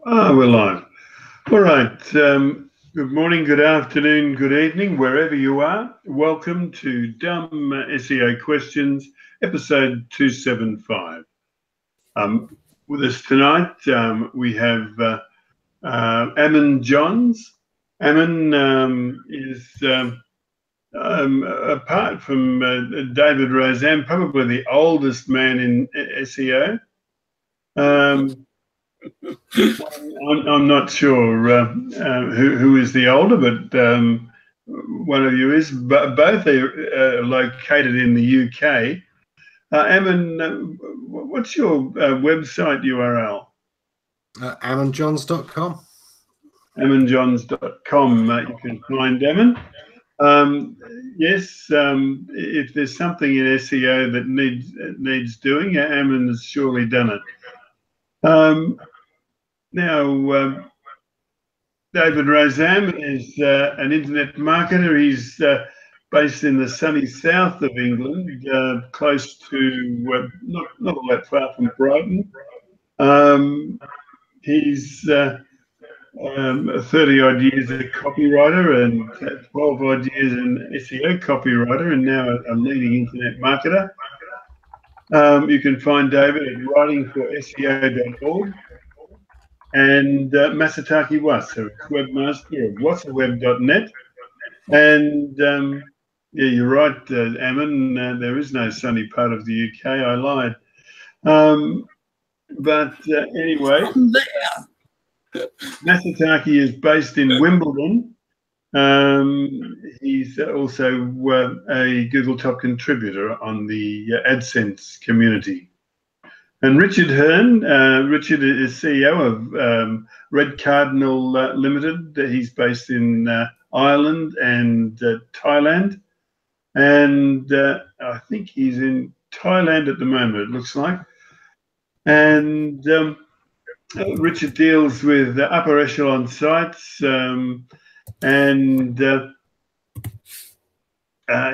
We're live. All right. Good morning, good afternoon, good evening, wherever you are. Welcome to Dumb SEO Questions, episode 275. With us tonight, we have Ammon Johns. Ammon is, apart from David Rozan, probably the oldest man in SEO. I'm not sure who is the older, but one of you is. But both are located in the UK. Ammon, what's your website URL? AmmonJohns.com. AmmonJohns.com. You can find Ammon. Yes, if there's something in SEO that needs doing, Ammon has surely done it. Now, David Rozan is an internet marketer. He's based in the sunny south of England, close to, not all that far from Brighton. He's 30-odd years as a copywriter and 12-odd years an SEO copywriter, and now a leading internet marketer. You can find David at writingforseo.org. and Masataki Wasa, webmaster of wasaweb.net. And yeah, you're right, Ammon, there is no sunny part of the UK. I lied. But anyway, Masataki is based in Wimbledon. He's also a Google top contributor on the AdSense community. And Richard Hearn, Richard is CEO of Red Cardinal Limited. He's based in Ireland and Thailand. And I think he's in Thailand at the moment, it looks like. And Richard deals with upper echelon sites, and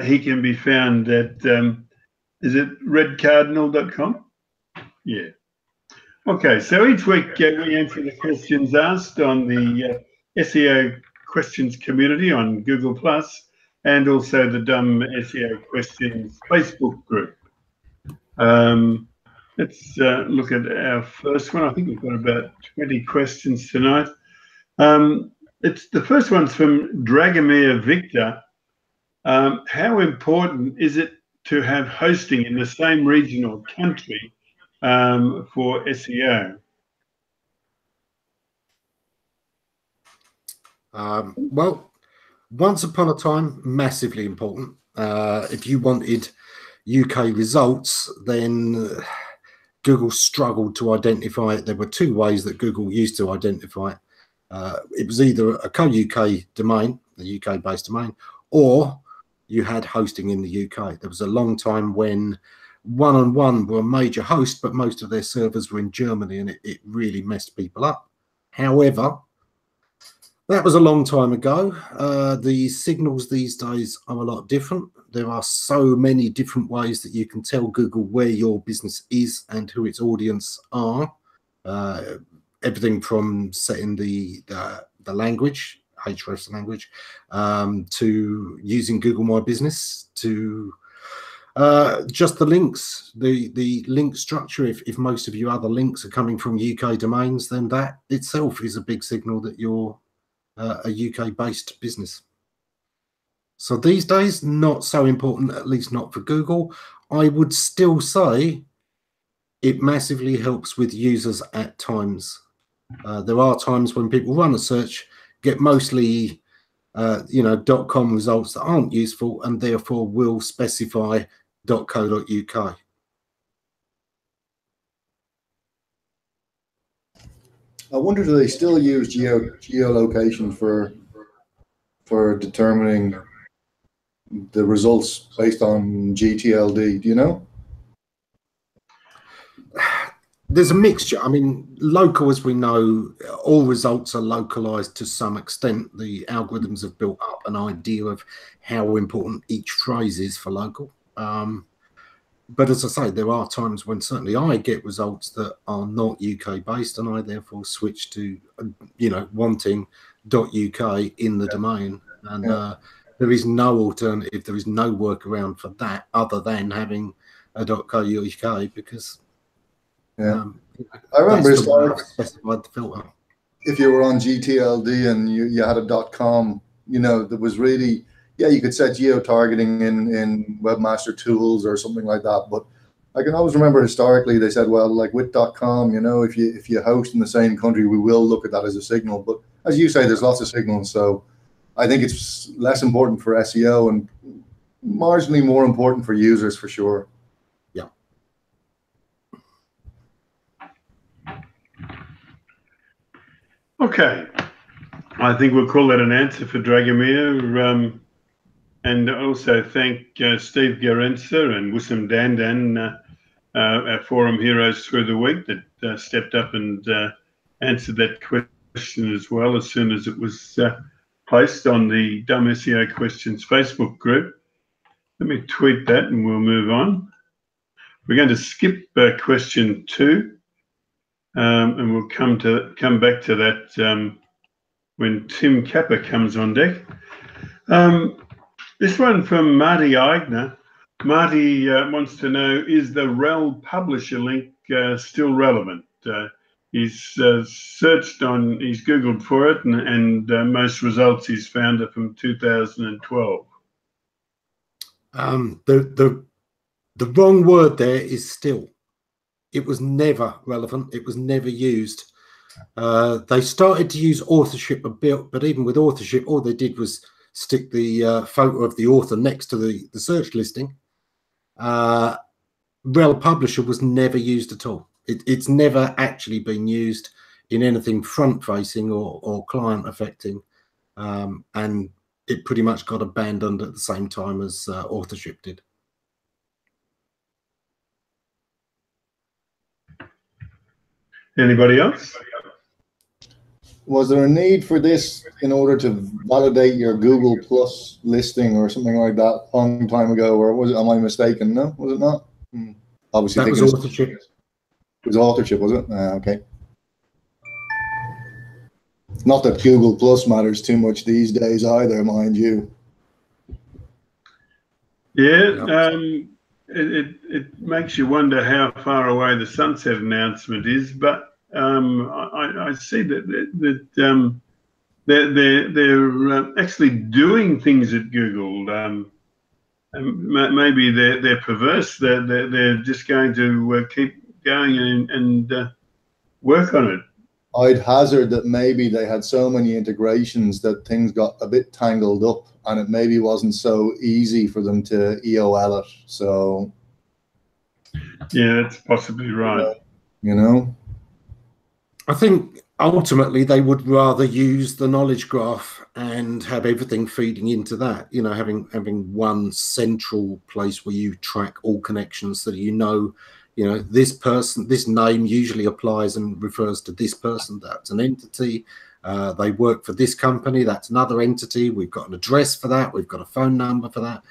he can be found at, is it redcardinal.com? Yeah. Okay, so each week we answer the questions asked on the SEO Questions community on Google Plus, and also the Dumb SEO Questions Facebook group. Let's look at our first one. I think we've got about 20 questions tonight. The first one's from Dragomir Victor. How important is it to have hosting in the same region or country for SEO? Well, once upon a time, massively important. If you wanted UK results, then Google struggled to identify it. There were two ways that Google used to identify it. It was either a co-UK domain, a UK-based domain, or you had hosting in the UK. There was a long time when one-on-one were a major host, but most of their servers were in Germany, and it really messed people up. However, that was a long time ago. The signals these days are a lot different. There are so many different ways that you can tell Google where your business is and who its audience are. Everything from setting the language, ahref language, to using Google My Business, to just the links, the link structure. If most of your other links are coming from UK domains, then that itself is a big signal that you're a UK-based business. So these days, not so important, at least not for Google. I would still say it massively helps with users at times. There are times when people run a search, get mostly .com results that aren't useful, and therefore will specify .co.uk. I wonder, do they still use geolocation for determining the results based on GTLD? Do you know? There's a mixture. I mean, local, as we know, all results are localized to some extent. The algorithms have built up an idea of how important each phrase is for local. But as I say, there are times when certainly I get results that are not UK based, and I therefore switch to, wanting .uk in the domain. And there is no alternative. There is no workaround for that other than having a .co.uk, because I remember that's the way I've specified the filter. If you were on GTLD and you had a .com, there was really, you could set geo-targeting in Webmaster Tools or something like that. But I can always remember historically they said, well, like with .com, if you host in the same country, we will look at that as a signal. But as you say, there's lots of signals. So I think it's less important for SEO and marginally more important for users for sure. Yeah. Okay. I think we'll call that an answer for Dragomir. And also thank Steve Garenza and Wissam Dandan, our forum heroes through the week, that stepped up and answered that question as well as soon as it was placed on the Dumb SEO Questions Facebook group. Let me tweet that and we'll move on. We're going to skip question 2, and we'll come back to that when Tim Capper comes on deck. This one from Marty Eigner. Marty wants to know, is the rel publisher link still relevant? He's searched on, he's Googled for it, and most results he's found are from 2012. The wrong word there is still. It was never relevant. It was never used. They started to use authorship a bit, but even with authorship, all they did was stick the photo of the author next to the search listing. Rel publisher was never used at all. It's never actually been used in anything front facing or client affecting, and it pretty much got abandoned at the same time as authorship did. Anybody else? Was there a need for this in order to validate your Google Plus listing or something like that a long time ago, or was it? Am I mistaken? No, was it not? Obviously, that was authorship. It was authorship, was it? Okay. Not that Google Plus matters too much these days either, mind you. Yeah, it makes you wonder how far away the sunset announcement is, but I see that they're actually doing things at Google. Maybe they're perverse. They're just going to keep going and work on it. I'd hazard that maybe they had so many integrations that things got a bit tangled up, and it maybe wasn't so easy for them to EOL it. So yeah, that's possibly right. I think ultimately they would rather use the knowledge graph and have everything feeding into that, having one central place where you track all connections, so that this person, this name usually applies and refers to this person. That's an entity. They work for this company. That's another entity. We've got an address for that. We've got a phone number for that.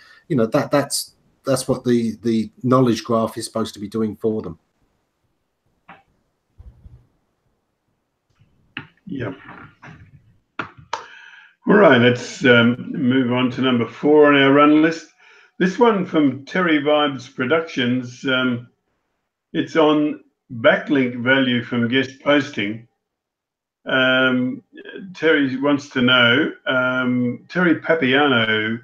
That's what the knowledge graph is supposed to be doing for them. Yep. All right, let's move on to number 4 on our run list. This one from Terry Vibes Productions. It's on backlink value from guest posting. Terry wants to know, Terry Papiano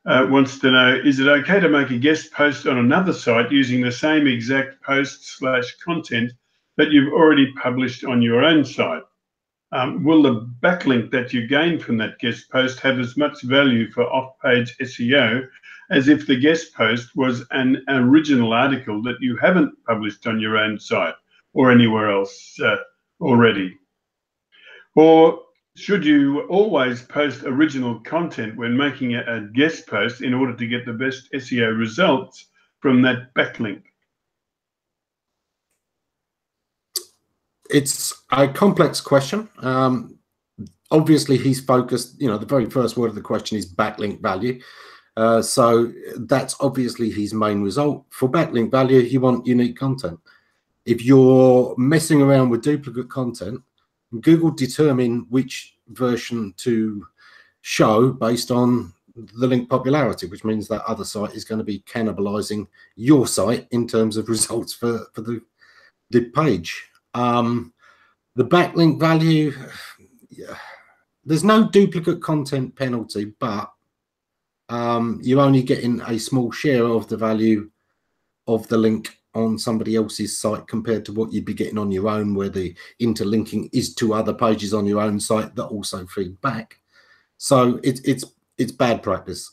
wants to know, is it okay to make a guest post on another site using the same exact post/content that you've already published on your own site? Will the backlink that you gain from that guest post have as much value for off-page SEO as if the guest post was an original article that you haven't published on your own site or anywhere else already? Or should you always post original content when making a guest post in order to get the best SEO results from that backlink? It's a complex question. Obviously, he's focused, the very first word of the question is backlink value. So that's obviously his main result. For backlink value, you want unique content. If you're messing around with duplicate content, Google determine which version to show based on the link popularity, which means that other site is going to be cannibalizing your site in terms of results for the page. The backlink value, yeah, there's no duplicate content penalty, but you're only getting a small share of the value of the link on somebody else's site compared to what you'd be getting on your own, where the interlinking is to other pages on your own site that also feed back. So it's bad practice.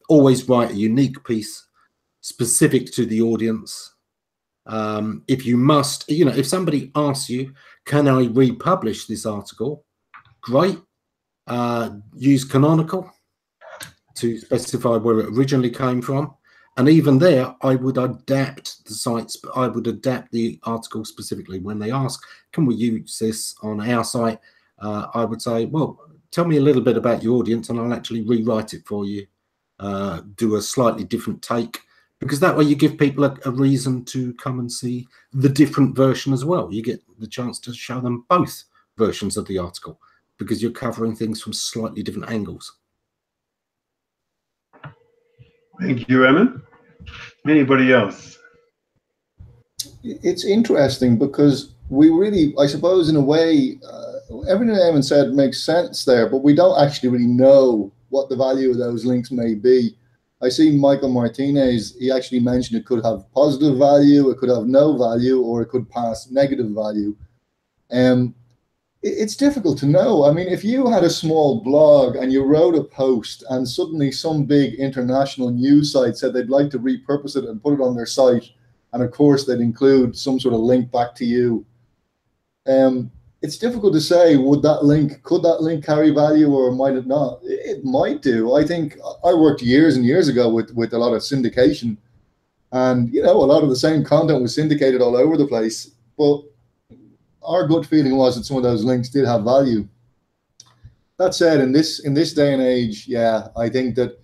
Always write a unique piece specific to the audience. If you must, if somebody asks you, can I republish this article? Great. Use canonical to specify where it originally came from. And even there, I would adapt the sites, I would adapt the article specifically. When they ask, can we use this on our site? I would say, well, tell me a little bit about your audience and I'll actually rewrite it for you. Do a slightly different take, because that way you give people a reason to come and see the different version as well. You get the chance to show them both versions of the article because you're covering things from slightly different angles. Thank you, Eamon. Anybody else? It's interesting because we really, I suppose, in a way, everything Eamon said makes sense there, but we don't actually really know what the value of those links may be. I see Michael Martinez, he actually mentioned it could have positive value, it could have no value, or it could pass negative value. It's difficult to know. I mean, if you had a small blog and you wrote a post and suddenly some big international news site said they'd like to repurpose it and put it on their site, and of course they'd include some sort of link back to you, it's difficult to say, could that link carry value or might it not? It might do. I think I worked years and years ago with a lot of syndication, and a lot of the same content was syndicated all over the place, but our gut feeling was that some of those links did have value. That said, in this day and age, yeah, I think that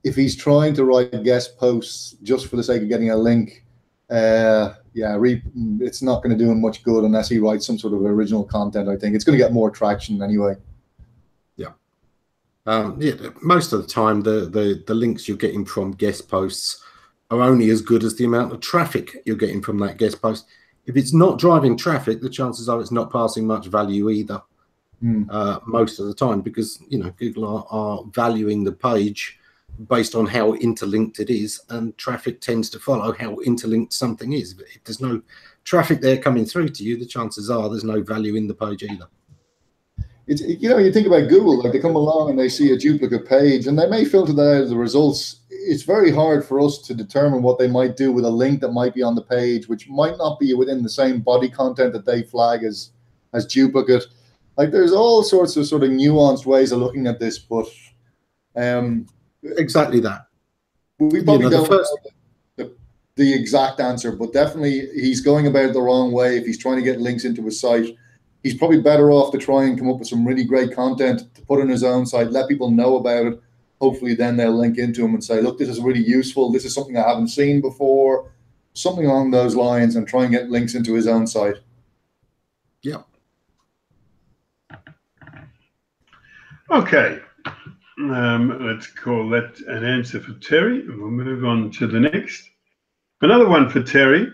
if he's trying to write guest posts just for the sake of getting a link, it's not going to do him much good unless he writes some sort of original content. I think it's going to get more traction anyway. Yeah. Most of the time, the links you're getting from guest posts are only as good as the amount of traffic you're getting from that guest post. If it's not driving traffic, the chances are it's not passing much value either. Most of the time, because Google are valuing the page based on how interlinked it is, and traffic tends to follow how interlinked something is. But if there's no traffic there coming through to you, the chances are there's no value in the page either. It's, you think about Google, like they come along and they see a duplicate page and they may filter that out of the results. It's very hard for us to determine what they might do with a link that might be on the page, which might not be within the same body content that they flag as duplicate. Like there's all sorts of sort of nuanced ways of looking at this, but exactly that. We probably don't know the exact answer, but definitely he's going about it the wrong way. If he's trying to get links into his site, he's probably better off to try and come up with some really great content to put on his own site, let people know about it. Hopefully then they'll link into him and say, look, this is really useful. This is something I haven't seen before, something along those lines, and try and get links into his own site. Yeah. Okay. Let's call that an answer for Terry, and we'll move on to the next. Another one for Terry.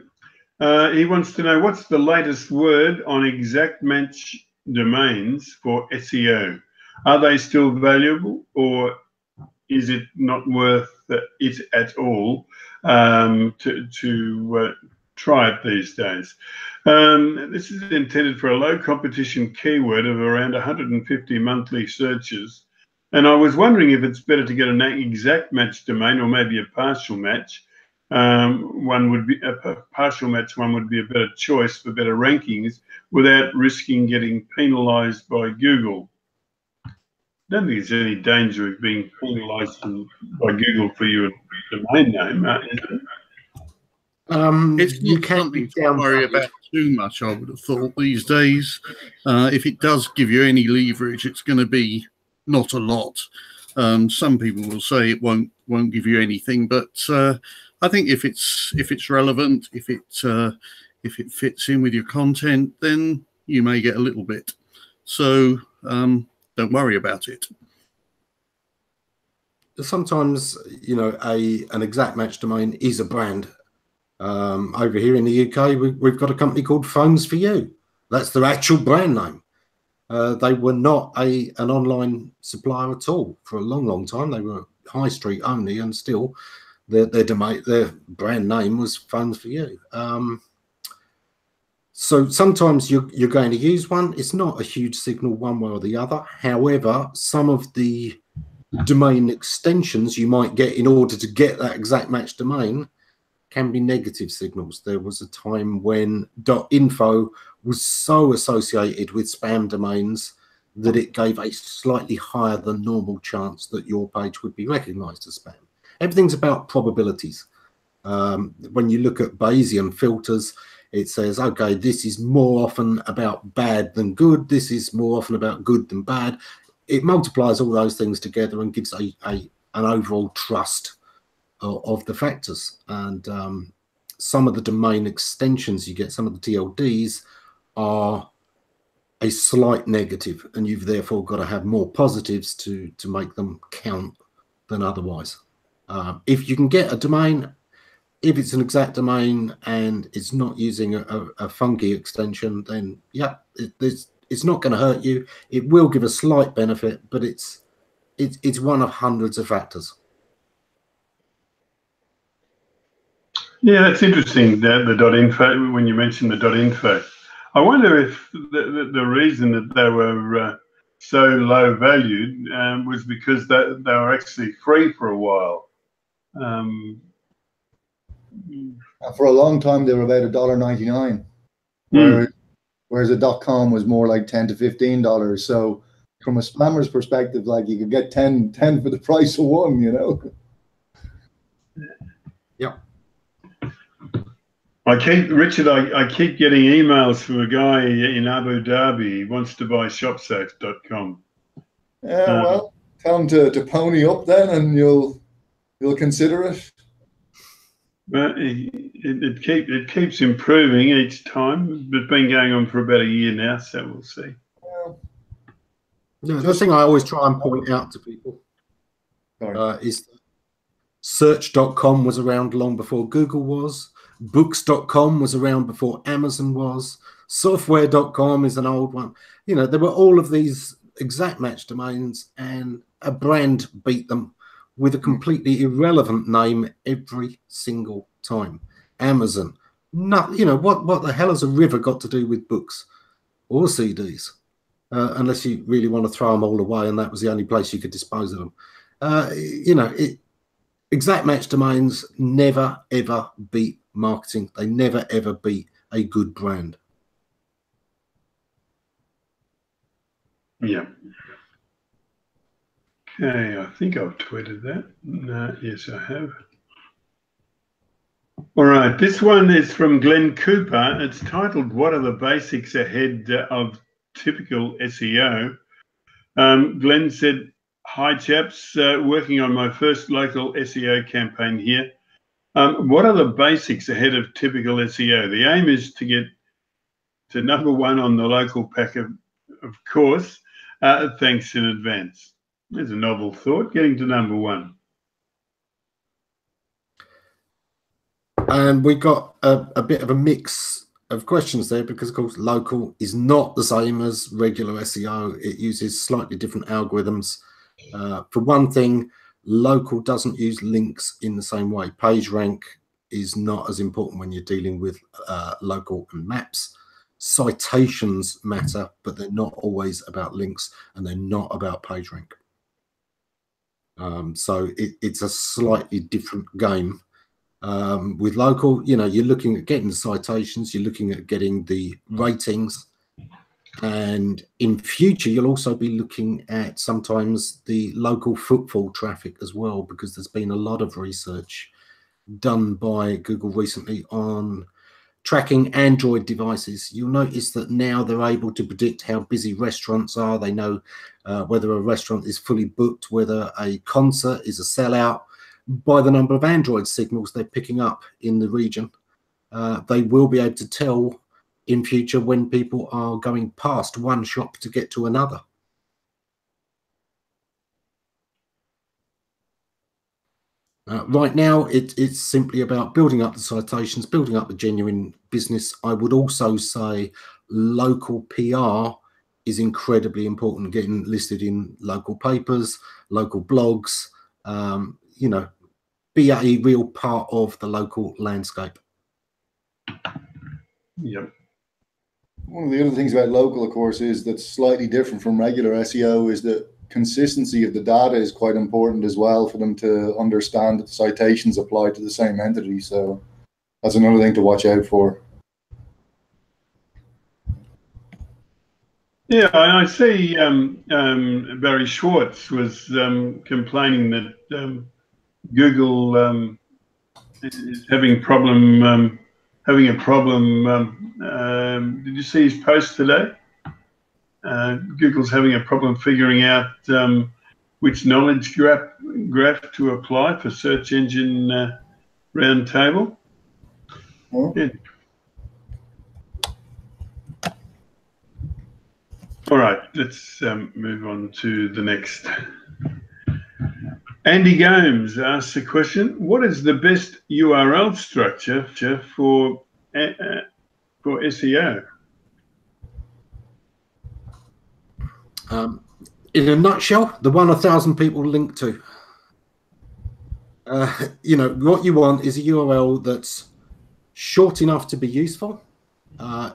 He wants to know, what's the latest word on exact match domains for SEO? Are they still valuable, or is it not worth it at all to try it these days? This is intended for a low competition keyword of around 150 monthly searches. And I was wondering if it's better to get an exact match domain or maybe a partial match. One would be a partial match. One would be a better choice for better rankings without risking getting penalised by Google. I don't think there's any danger of being penalised by Google for your domain name, is it? It's not something to worry about too much, I would have thought, these days. If it does give you any leverage, it's going to be not a lot. Some people will say it won't won't give you anything. But I think if it's relevant, if it fits in with your content, then you may get a little bit. So don't worry about it. Sometimes, you know, an exact match domain is a brand. Over here in the UK, we've got a company called Phones for You. That's their actual brand name. They were not an online supplier at all for a long time. They were high street only, and still their brand name was Phones for You. So sometimes you're going to use one. It's not a huge signal one way or the other. However, some of the domain extensions you might get in order to get that exact match domain can be negative signals. There was a time when .info was so associated with spam domains that it gave a slightly higher than normal chance that your page would be recognized as spam. Everything's about probabilities. When you look at Bayesian filters, it says, okay, this is more often about bad than good. This is more often about good than bad. It multiplies all those things together and gives an overall trust of the factors. And some of the domain extensions you get, some of the TLDs, are a slight negative, and you've therefore got to have more positives to make them count than otherwise. If you can get a domain, if it's an exact domain and it's not using a funky extension, then yeah, it's not going to hurt you. It will give a slight benefit, but it's one of hundreds of factors. Yeah, that's interesting, the .info, when you mentioned the .info. I wonder if the reason that they were so low valued was because they were actually free for a while. For a long time, they were about $1.99, whereas a .com was more like $10 to $15. So from a spammer's perspective, like, you could get 10 for the price of one, you know? Yeah. Richard, I keep getting emails from a guy in Abu Dhabi. He wants to buy shopsafe.com. Yeah, well, tell him to pony up then, and you'll consider it. But it keeps improving each time. It's been going on for about a year now, so we'll see. Yeah, the thing I always try and point out to people is search.com was around long before Google was. Books.com was around before Amazon was. Software.com is an old one. You know, there were all of these exact match domains, and a brand beat them with a completely irrelevant name every single time. Amazon. No, you know, what the hell has a river got to do with books or CDs? Unless you really want to throw them all away, and that was the only place you could dispose of them. You know, exact match domains never, ever beat marketing. They never, ever beat a good brand. Yeah. Okay, I think I've tweeted that. No, yes, I have. All right, this one is from Glenn Cooper. It's titled, "What are the basics ahead of typical SEO?" Glenn said, "Hi chaps, working on my first local SEO campaign here. What are the basics ahead of typical SEO? The aim is to get to #1 on the local pack, of course. Thanks in advance." There's a novel thought, getting to #1. And we got a bit of a mix of questions there, because of course local is not the same as regular SEO. It uses slightly different algorithms. For one thing, local doesn't use links in the same way. PageRank is not as important when you're dealing with local and maps. Citations matter, but they're not always about links, and they're not about PageRank. So it's a slightly different game. With local, you know, you're looking at getting the citations, you're looking at getting the ratings, and in future you'll also be looking at sometimes the local footfall traffic as well, because there's been a lot of research done by Google recently on tracking Android devices. You'll notice that now they're able to predict how busy restaurants are. They know whether a restaurant is fully booked, whether a concert is a sellout. by the number of Android signals they're picking up in the region, they will be able to tell in future when people are going past one shop to get to another. Right now, it's simply about building up the citations, building up the genuine business. I would also say local PR is incredibly important, getting listed in local papers, local blogs, you know, be a real part of the local landscape. Yep. One of the other things about local, of course, is that's slightly different from regular SEO is that consistency of the data is quite important as well for them to understand that the citations apply to the same entity. So that's another thing to watch out for. Yeah, I see Barry Schwartz was complaining that Google is having a problem. Did you see his post today? Google's having a problem figuring out which knowledge graph to apply for search engine roundtable. Oh. Yeah. All right, let's move on to the next. Andy Gomes asks a question: what is the best URL structure for SEO? In a nutshell, the one 1,000 people link to. You know, what you want is a URL that's short enough to be useful,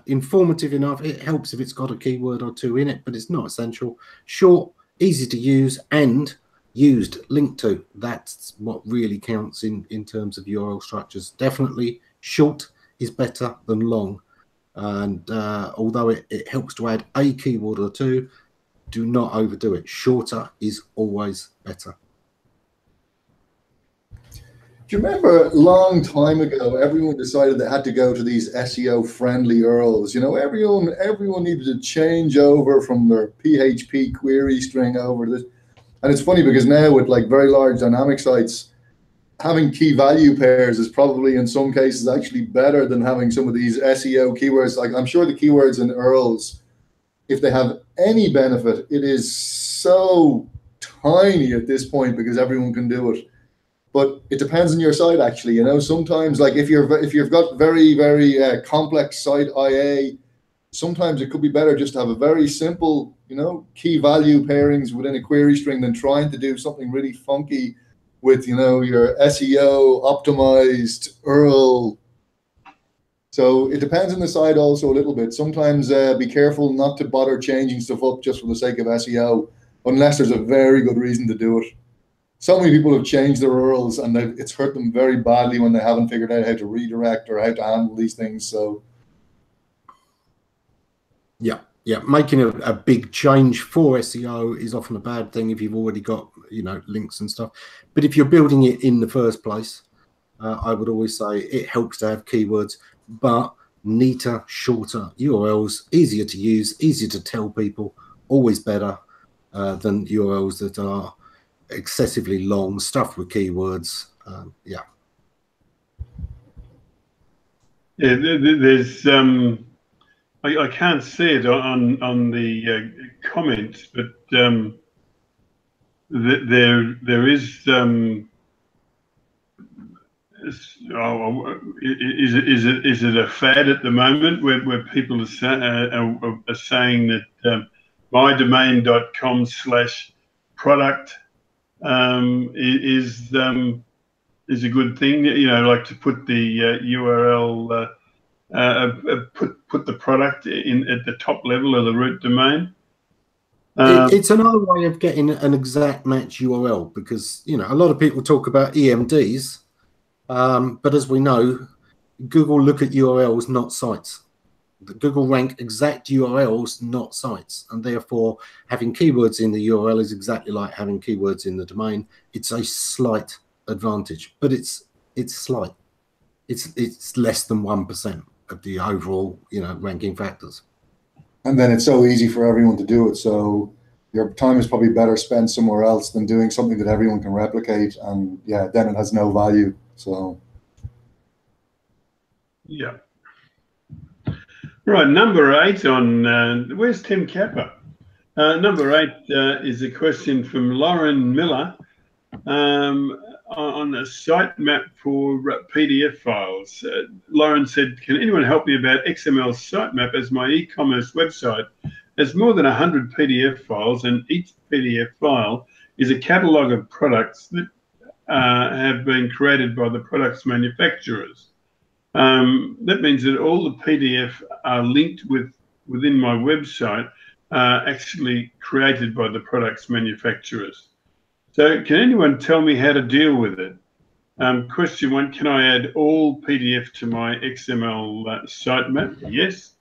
informative enough. It helps if it's got a keyword or two in it, but it's not essential. Short, easy to use, and used, linked to. That's what really counts in terms of URL structures. Definitely short is better than long. And although it helps to add a keyword or two, do not overdo it. Shorter is always better. Do you remember a long time ago, everyone decided they had to go to these SEO friendly URLs? You know, everyone needed to change over from their PHP query string over this. And it's funny because now with like very large dynamic sites, having key value pairs is probably in some cases actually better than having some of these SEO keywords. Like I'm sure the keywords in URLs, if they have any benefit, it is so tiny at this point because everyone can do it. But it depends on your site, actually. You know, sometimes, like if you've got very complex site IA, sometimes it could be better just to have a very simple, you know, key value pairings within a query string than trying to do something really funky with, you know, your SEO optimized URL. So it depends on the site also a little bit. Sometimes be careful not to bother changing stuff up just for the sake of SEO, unless there's a very good reason to do it. So many people have changed their URLs and it's hurt them very badly when they haven't figured out how to redirect or how to handle these things. So, yeah, making a big change for SEO is often a bad thing if you've already got, you know, links and stuff. But if you're building it in the first place, I would always say it helps to have keywords, but neater, shorter URLs, easier to use, easier to tell people, always better than URLs that are excessively long, stuffed with keywords. Yeah, there's I can't see it on the comments, but there is is it a fad at the moment where people are saying that mydomain.com/product is a good thing, you know, like to put the URL, put the product in at the top level of the root domain. It's another way of getting an exact match URL because, you know, a lot of people talk about EMDs, but as we know, Google look at URLs, not sites. Google rank exact URLs, not sites, and therefore having keywords in the URL is exactly like having keywords in the domain. It's a slight advantage, but it's slight. It's less than 1% of the overall, you know, ranking factors. And then it's so easy for everyone to do it. So your time is probably better spent somewhere else than doing something that everyone can replicate, and yeah, then it has no value. So yeah. Right, number 8 on where's Tim Capper? Number 8 is a question from Lauren Miller on a sitemap for PDF files. Lauren said, "Can anyone help me about XML sitemap, as my e-commerce website has more than 100 PDF files, and each PDF file is a catalogue of products that have been created by the products manufacturers. That means that all the PDF are linked within my website actually created by the products manufacturers. So can anyone tell me how to deal with it? Question 1, can I add all PDF to my XML sitemap? Yes.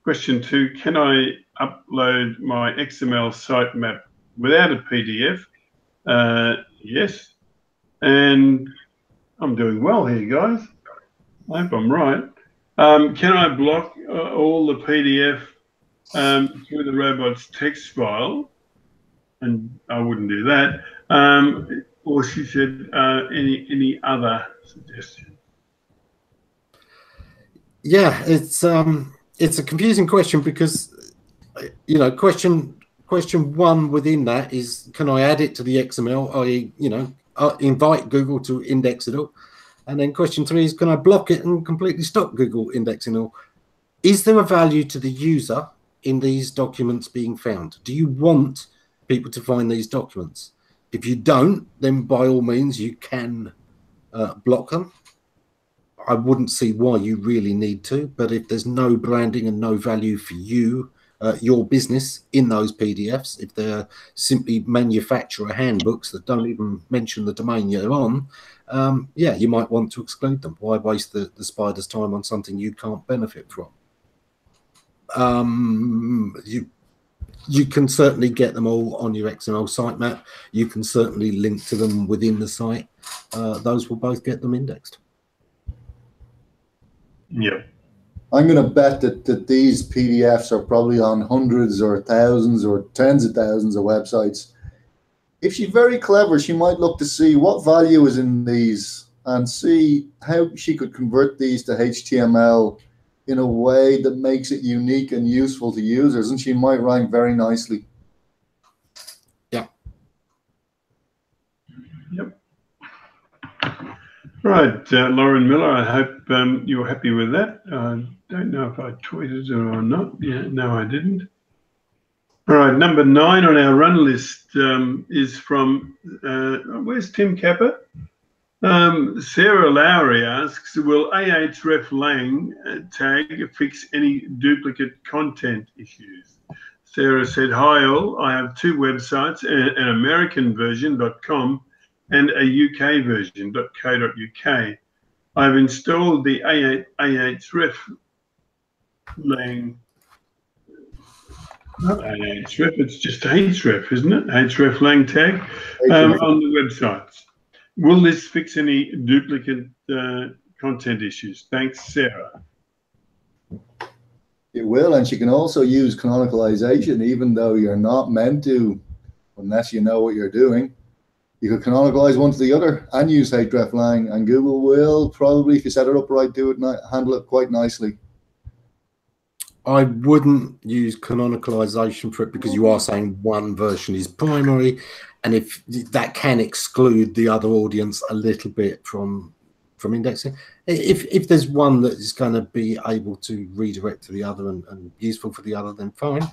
Question 2, can I upload my XML sitemap without a PDF? Yes. And I'm doing well here, guys. I hope I'm right. Can I block all the PDF through the robot's text file? And I wouldn't do that. Or she said, any other suggestion? Yeah, it's a confusing question, because question 1 within that is, can I add it to the XML? I invite Google to index it all. And then question 3 is, can I block it and completely stop Google indexing it all? Is there a value to the user in these documents being found? Do you want people to find these documents? If you don't, then by all means you can block them. I wouldn't see why you really need to, but if there's no branding and no value for you, your business in those PDFs, if they're simply manufacturer handbooks that don't even mention the domain you're on, yeah, you might want to exclude them. Why waste the spider's time on something you can't benefit from? You can certainly get them all on your XML sitemap. You can certainly link to them within the site. Those will both get them indexed. Yeah. I'm going to bet that these PDFs are probably on hundreds or thousands or tens of thousands of websites. If she's very clever, she might look to see what value is in these and see how she could convert these to HTML in a way that makes it unique and useful to users, and she might rank very nicely. Yeah. Yep. Right, Lauren Miller, I hope you're happy with that. I don't know if I tweeted it or not. Yeah, no, I didn't. All right, number 9 on our run list is from, where's Tim Capper? Sarah Lowry asks, will ahref tag fix any duplicate content issues? Sarah said, hi all, I have 2 websites, an American version .com and a UK version .co.uk. I've installed the ahref lang. Not ahref, it's just ahref, isn't it? Ahref lang tag on the websites. Will this fix any duplicate content issues? Thanks, Sarah. It will, and she can also use canonicalization, even though you're not meant to, unless you know what you're doing. You could canonicalize one to the other and use hreflang, and Google will probably, if you set it up right, handle it quite nicely. I wouldn't use canonicalization for it, because you are saying one version is primary, and if that can exclude the other audience a little bit from indexing. If there's one that is going to be able to redirect to the other and useful for the other, then fine.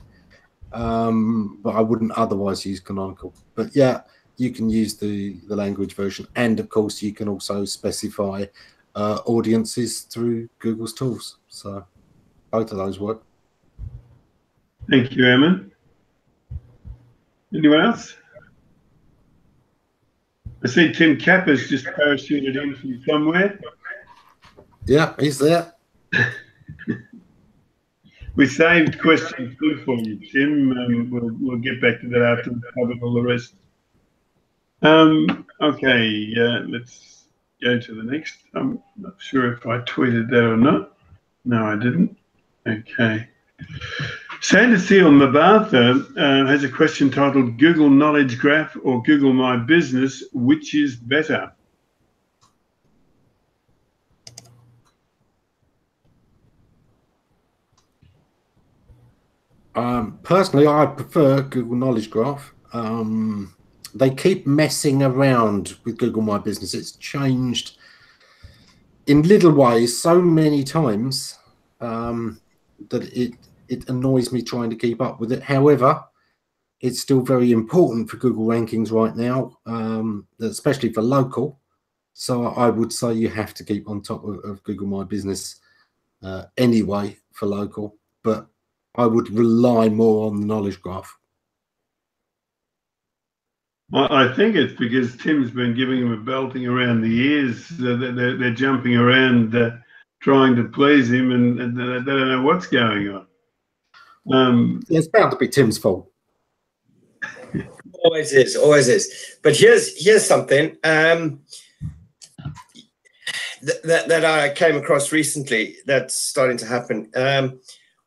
But I wouldn't otherwise use canonical. But yeah, you can use the language version, and of course you can also specify audiences through Google's tools. So both of those work. Thank you, Eamon. Anyone else? I see Tim Capper's just parachuted in from somewhere. Yeah, he's there. We saved question 2 for you, Tim. We'll get back to that after we've covered all the rest. Okay, let's go to the next. I'm not sure if I tweeted that or not. No, I didn't. Okay. Sandra Steele Mabartha has a question titled Google Knowledge Graph or Google My Business, which is better? Personally, I prefer Google Knowledge Graph. They keep messing around with Google My Business. It's changed in little ways so many times that it annoys me trying to keep up with it. However, it's still very important for Google rankings right now, especially for local. So I would say you have to keep on top of Google My Business anyway for local, but I would rely more on the knowledge graph. I think it's because Tim's been giving them a belting around the ears. They're jumping around trying to please him, and they don't know what's going on. It's bound to be Tim's fault. Always is, always is. But here's something that I came across recently that's starting to happen.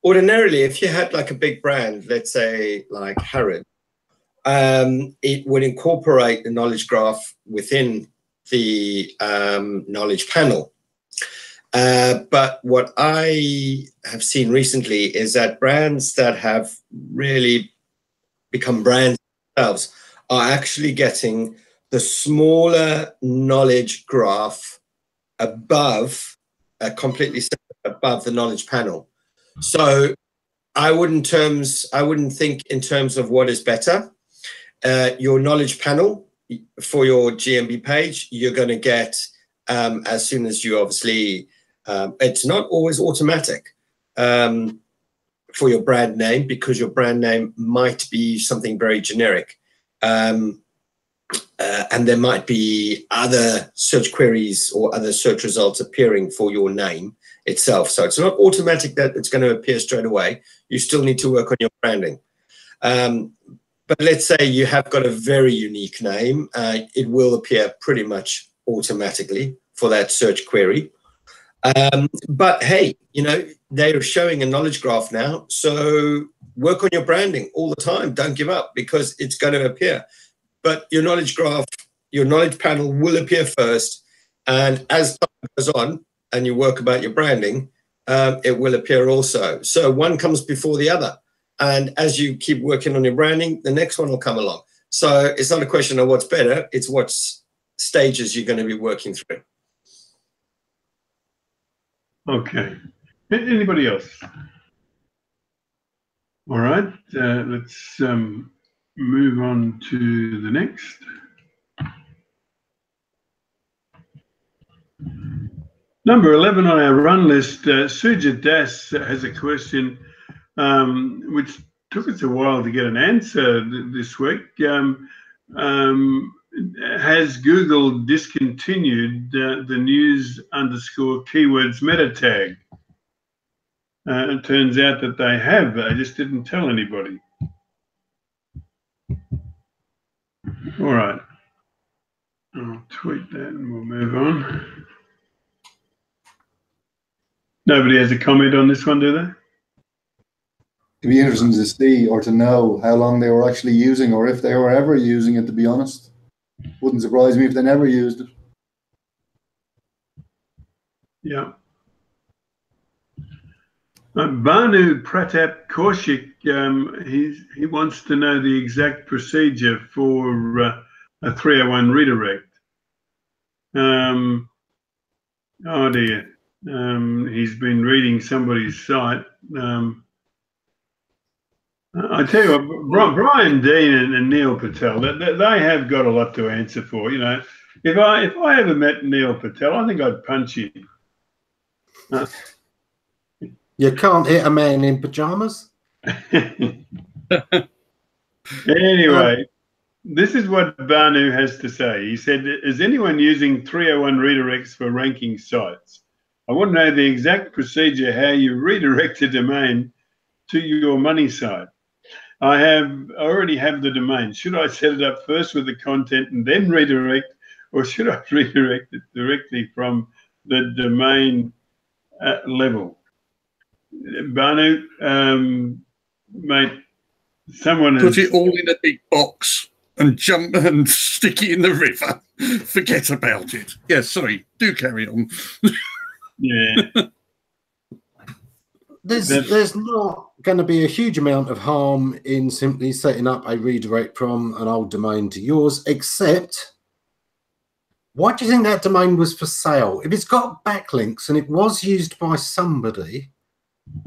Ordinarily, if you had like a big brand, let's say like Harrod, it would incorporate the knowledge graph within the knowledge panel. But what I have seen recently is that brands that have really become brands themselves are actually getting the smaller knowledge graph above, completely above the knowledge panel. So I wouldn't think in terms of what is better. Your knowledge panel for your GMB page, you're going to get as soon as you obviously, it's not always automatic for your brand name, because your brand name might be something very generic. And there might be other search queries or other search results appearing for your name itself. So it's not automatic that it's going to appear straight away. You still need to work on your branding. But let's say you have got a very unique name. It will appear pretty much automatically for that search query. But hey, you know, they're showing a knowledge graph now. So work on your branding all the time. Don't give up, because it's going to appear. But your knowledge graph, your knowledge panel will appear first. And as time goes on and you work about your branding, it will appear also. So one comes before the other. And as you keep working on your branding, the next one will come along. So it's not a question of what's better, it's what stages you're going to be working through. Okay. Anybody else? All right. Let's move on to the next. Number 11 on our run list, Sujit Das has a question which took us a while to get an answer this week. Has Google discontinued the news_keywords meta tag? It turns out that they have. They just didn't tell anybody. All right. I'll tweet that and we'll move on. Nobody has a comment on this one, do they? It'd be interesting to see or to know how long they were actually using, or if they were ever using it, to be honest. Wouldn't surprise me if they never used it. Yeah. Banu Pratap Kaushik, he wants to know the exact procedure for a 301 redirect. Oh dear. He's been reading somebody's site. I tell you what, Brian Dean and Neil Patel, they have got a lot to answer for. You know, if I ever met Neil Patel, I think I'd punch him. You can't hit a man in pajamas. Anyway, this is what Banu has to say. He said, is anyone using 301 redirects for ranking sites? I want to know the exact procedure how you redirect a domain to your money site. I already have the domain. Should I set it up first with the content and then redirect, or should I redirect it directly from the domain level? Banu, Mate, someone Put has... it all in a big box and jump and stick it in the river. Forget about it. Yeah, sorry. Do carry on. Yeah. There's not going to be a huge amount of harm in simply setting up a redirect from an old domain to yours, except why do you think that domain was for sale? If it's got backlinks and it was used by somebody,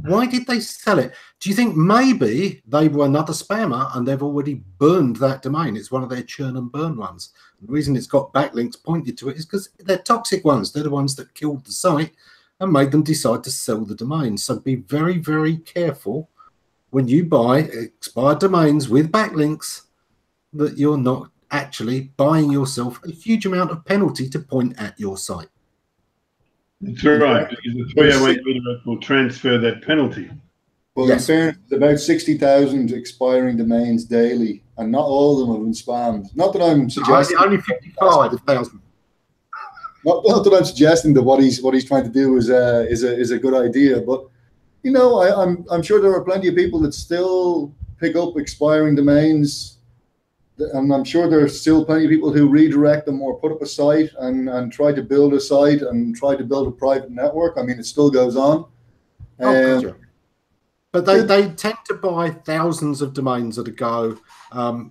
why did they sell it? Do you think maybe they were another spammer and they've already burned that domain? It's one of their churn and burn ones. The reason it's got backlinks pointed to it is because they're toxic ones. They're the ones that killed the site and made them decide to sell the domain. So be very, very careful when you buy expired domains with backlinks that you're not actually buying yourself a huge amount of penalty to point at your site. That's right, because the 308 redirect will transfer that penalty. Well, Yes. in fairness, about 60,000 expiring domains daily, and not all of them have been spammed. Not that I'm suggesting Only 55,000. Not that I'm suggesting that what he's trying to do is a good idea, but you know, I'm sure there are plenty of people that still pick up expiring domains, and I'm sure there are still plenty of people who redirect them or put up a site and try to build a site and try to build a private network. I mean, it still goes on. Gotcha. But they tend to buy thousands of domains at a go. I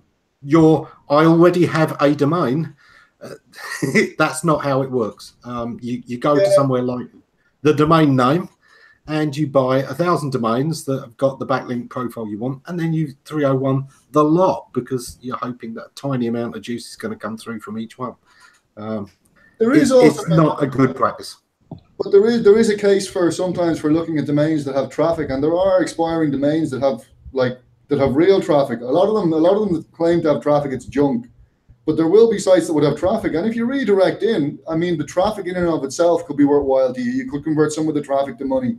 already have a domain. That's not how it works. You go to somewhere like the domain name and you buy 1,000 domains that have got the backlink profile you want, and then you 301 the lot because you're hoping that a tiny amount of juice is going to come through from each one. It's not a good practice. But there is a case for sometimes for looking at domains that have traffic, and there are expiring domains that have real traffic. A lot of them that claim to have traffic, it's junk. But there will be sites that would have traffic, and if you redirect in, I mean, the traffic in and of itself could be worthwhile to you. You could convert some of the traffic to money.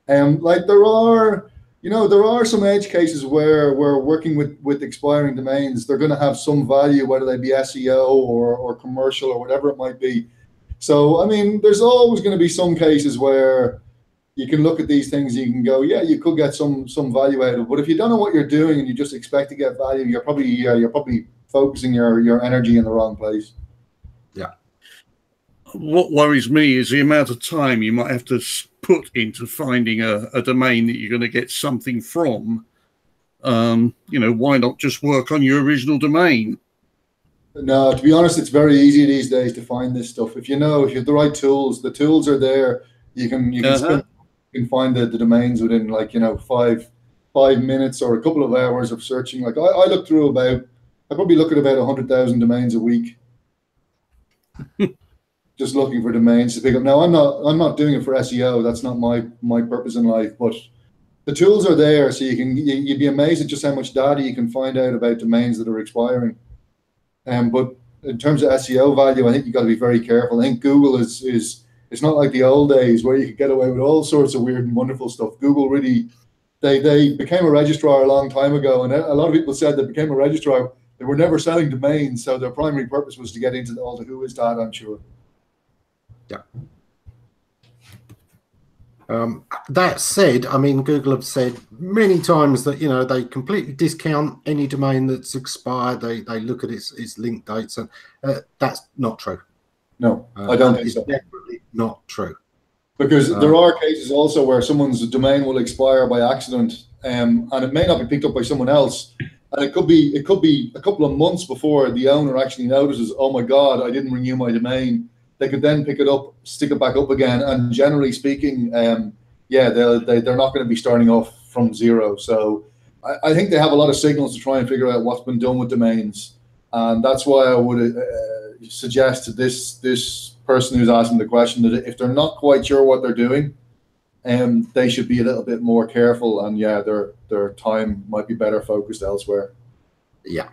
Like there are some edge cases where we're working with expiring domains. They're going to have some value, whether they be SEO or commercial or whatever it might be. So, I mean, there's always going to be some cases where you can look at these things and you can go, yeah, you could get some value out of it. But if you don't know what you're doing and you just expect to get value, you're probably focusing your energy in the wrong place. Yeah. What worries me is the amount of time you might have to put into finding a domain that you're going to get something from. Why not just work on your original domain? No, to be honest, it's very easy these days to find this stuff. If you have the right tools, the tools are there. You can find the domains within 5 minutes or a couple of hours of searching. Like I look through I probably look at about 100,000 domains a week, just looking for domains to pick up. Now I'm not doing it for SEO. That's not my purpose in life. But the tools are there, so you'd be amazed at just how much data you can find out about domains that are expiring. But in terms of SEO value, I think you've got to be very careful. I think Google is it's not like the old days where you could get away with all sorts of weird and wonderful stuff. Google really, they became a registrar a long time ago, and a lot of people said they became a registrar. They were never selling domains, so their primary purpose was to get into all the who is data, I'm sure. Yeah. That said, I mean, Google have said many times that they completely discount any domain that's expired. They look at its link dates, and that's not true. No, I don't think so. It's definitely not true. Because there are cases also where someone's domain will expire by accident, and it may not be picked up by someone else, and it could be a couple of months before the owner actually notices, oh my God, I didn't renew my domain. They could then pick it up, stick it back up again, and generally speaking, they're not going to be starting off from zero. So I think they have a lot of signals to try and figure out what's been done with domains, and that's why I would suggest to this person who's asking the question that if they're not quite sure what they're doing, they should be a little bit more careful, and their time might be better focused elsewhere. Yeah.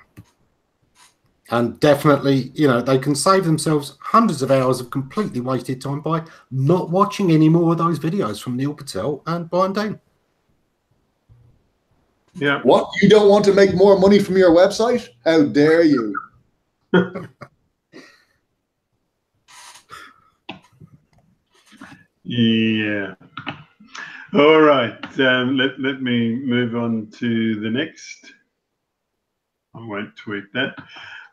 And definitely, they can save themselves hundreds of hours of completely wasted time by not watching any more of those videos from Neil Patel and Brian Dane. Yeah. What? You don't want to make more money from your website? How dare you? Yeah. All right, let me move on to the next. I won't tweet that.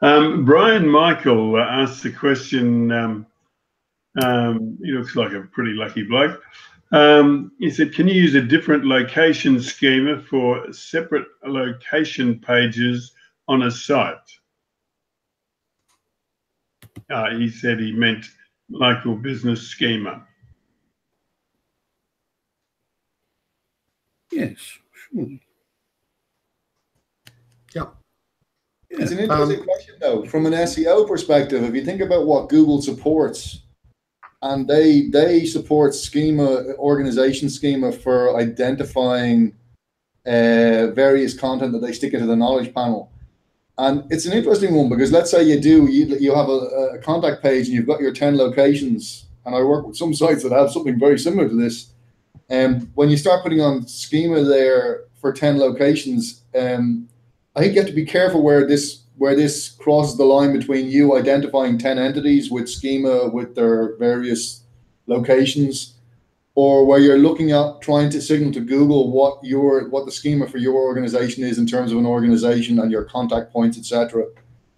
Brian Michael asks a question. He looks like a pretty lucky bloke. He said, can you use a different location schema for separate location pages on a site? He said he meant local business schema. Yes, sure. Yeah. It's an interesting question, though, from an SEO perspective. If you think about what Google supports, and they support schema, organization schema for identifying various content that they stick into the knowledge panel. And it's an interesting one because let's say you have a contact page and you've got your 10 locations, and I work with some sites that have something very similar to this. And when you start putting on schema there for 10 locations, I think you have to be careful where this crosses the line between you identifying 10 entities with schema with their various locations, or where you're looking at trying to signal to Google what the schema for your organization is in terms of an organization and your contact points, etc.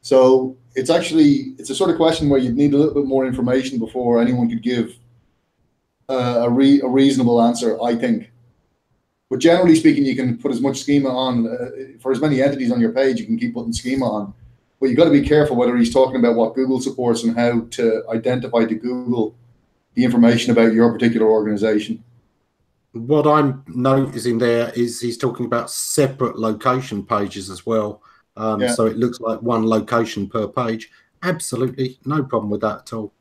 So it's a sort of question where you'd need a little bit more information before anyone could give a reasonable answer, I think. But generally speaking, you can put as much schema on for as many entities on your page. You can keep putting schema on, but you've got to be careful whether he's talking about what Google supports and how to identify to Google the information about your particular organization. What I'm noticing there is he's talking about separate location pages as well. So it looks like one location per page. Absolutely no problem with that at all.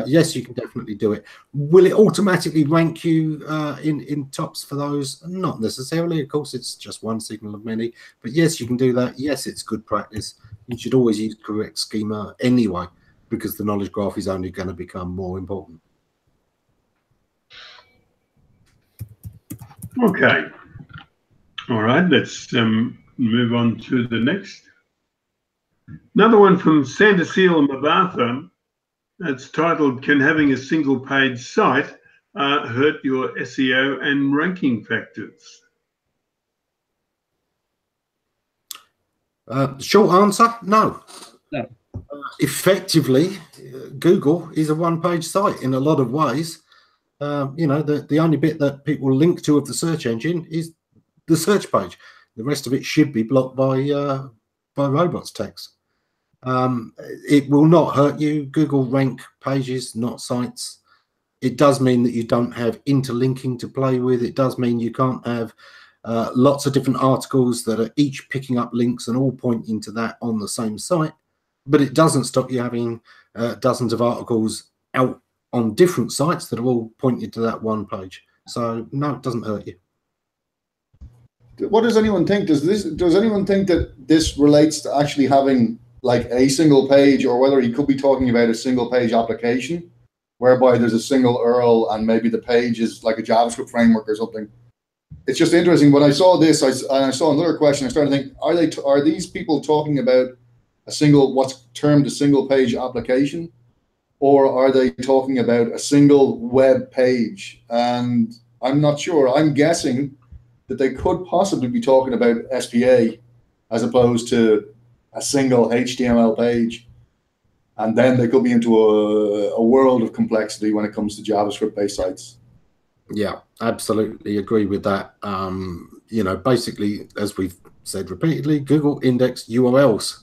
Yes, you can definitely do it. Will it automatically rank you in tops for those? Not necessarily. Of course, it's just one signal of many. But yes, you can do that. Yes, it's good practice. You should always use correct schema anyway, because the knowledge graph is only going to become more important. Okay. All right, let's move on to the next. Another one from Santa Seal Mabatha. It's titled, can having a single page site hurt your SEO and ranking factors? Short answer, no. No. Effectively, Google is a one-page site in a lot of ways. You know, the only bit that people link to of the search engine is the search page. The rest of it should be blocked by robots text. It will not hurt you. Google rank pages, not sites. It does mean that you don't have interlinking to play with. It does mean you can't have lots of different articles that are each picking up links and all pointing to that on the same site. But it doesn't stop you having dozens of articles out on different sites that are all pointed to that one page. So no, it doesn't hurt you. What does anyone think? Does anyone think that this relates to actually having like a single page, or whether he could be talking about a single page application whereby there's a single URL and maybe the page is like a JavaScript framework or something? It's just interesting. When I saw this, I saw another question. I started to think, are these people talking about what's termed a single page application, or are they talking about a single web page? And I'm not sure. I'm guessing that they could possibly be talking about SPA as opposed to a single HTML page. And then they could be into a world of complexity when it comes to JavaScript-based sites. Yeah, absolutely agree with that. You know, basically, as we've said repeatedly, Google index URLs.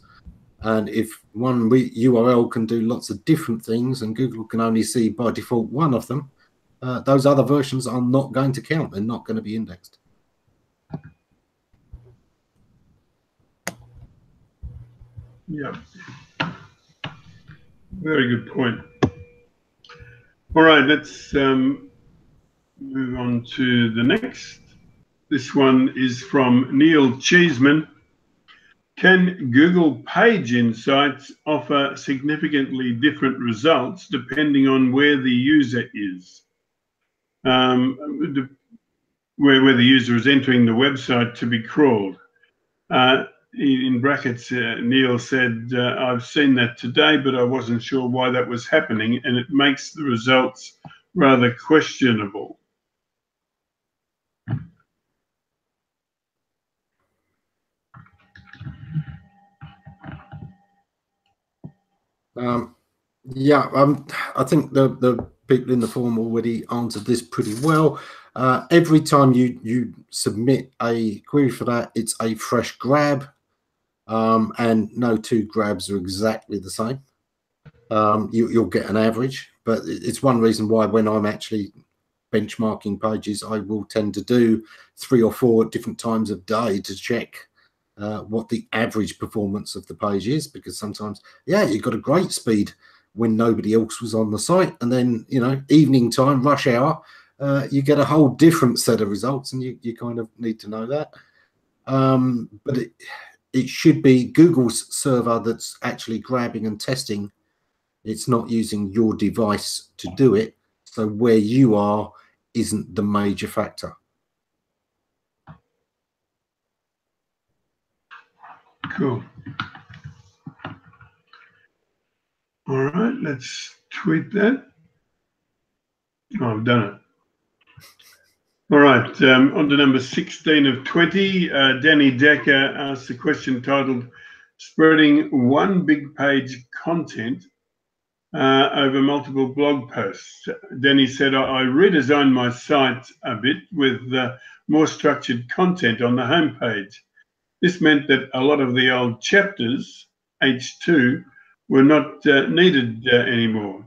And if one URL can do lots of different things and Google can only see by default one of them, those other versions are not going to count. They're not going to be indexed. Yeah. Very good point. All right, let's move on to the next. This one is from Neil Cheeseman. Can Google PageInsights offer significantly different results depending on where the user is? Where the user is entering the website to be crawled. In brackets, Neil said, I've seen that today, but I wasn't sure why that was happening, and it makes the results rather questionable. Yeah, I think the people in the forum already answered this pretty well. Every time you submit a query for that, it's a fresh grab, and no two grabs are exactly the same. You'll get an average, but it's one reason why when I'm actually benchmarking pages, I will tend to do 3 or 4 at different times of day to check what the average performance of the page is, because sometimes, yeah, you've got a great speed when nobody else was on the site, and then, you know, evening time, rush hour, you get a whole different set of results, and you kind of need to know that. But it should be Google's server that's actually grabbing and testing. It's not using your device to do it, so where you are isn't the major factor. Cool. All right, let's tweet that. Oh, I've done it. All right, on to number 16 of 20. Danny Decker asked a question titled, "Spreading one big page content over multiple blog posts." Danny said, "I redesigned my site a bit with more structured content on the homepage. This meant that a lot of the old chapters, H2, were not needed anymore.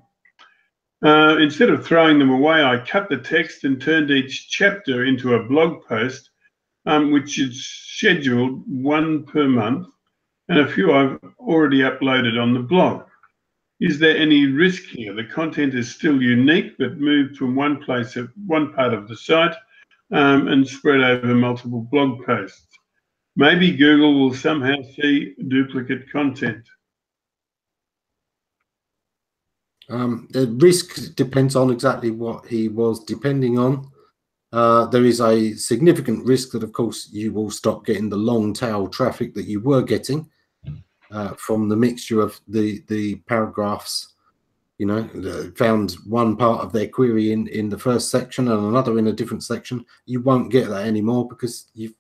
Instead of throwing them away, I cut the text and turned each chapter into a blog post, which is scheduled 1 per month, and a few I've already uploaded on the blog. Is there any risk here? The content is still unique, but moved from one place at one part of the site and spread over multiple blog posts. Maybe Google will somehow see duplicate content." The risk depends on exactly what he was depending on. There is a significant risk that, of course, you will stop getting the long tail traffic that you were getting from the mixture of the paragraphs. You know, found one part of their query in the first section and another in a different section. You won't get that anymore because you've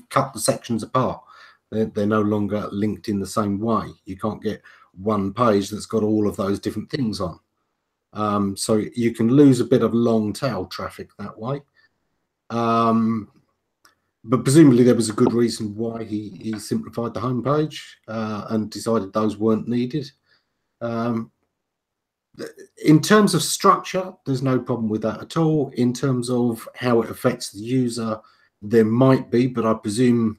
cut the sections apart. They're no longer linked in the same way. You can't get one page that's got all of those different things on. So you can lose a bit of long tail traffic that way. But presumably there was a good reason why he simplified the homepage and decided those weren't needed. In terms of structure, there's no problem with that at all. In terms of how it affects the user, there might be, but I presume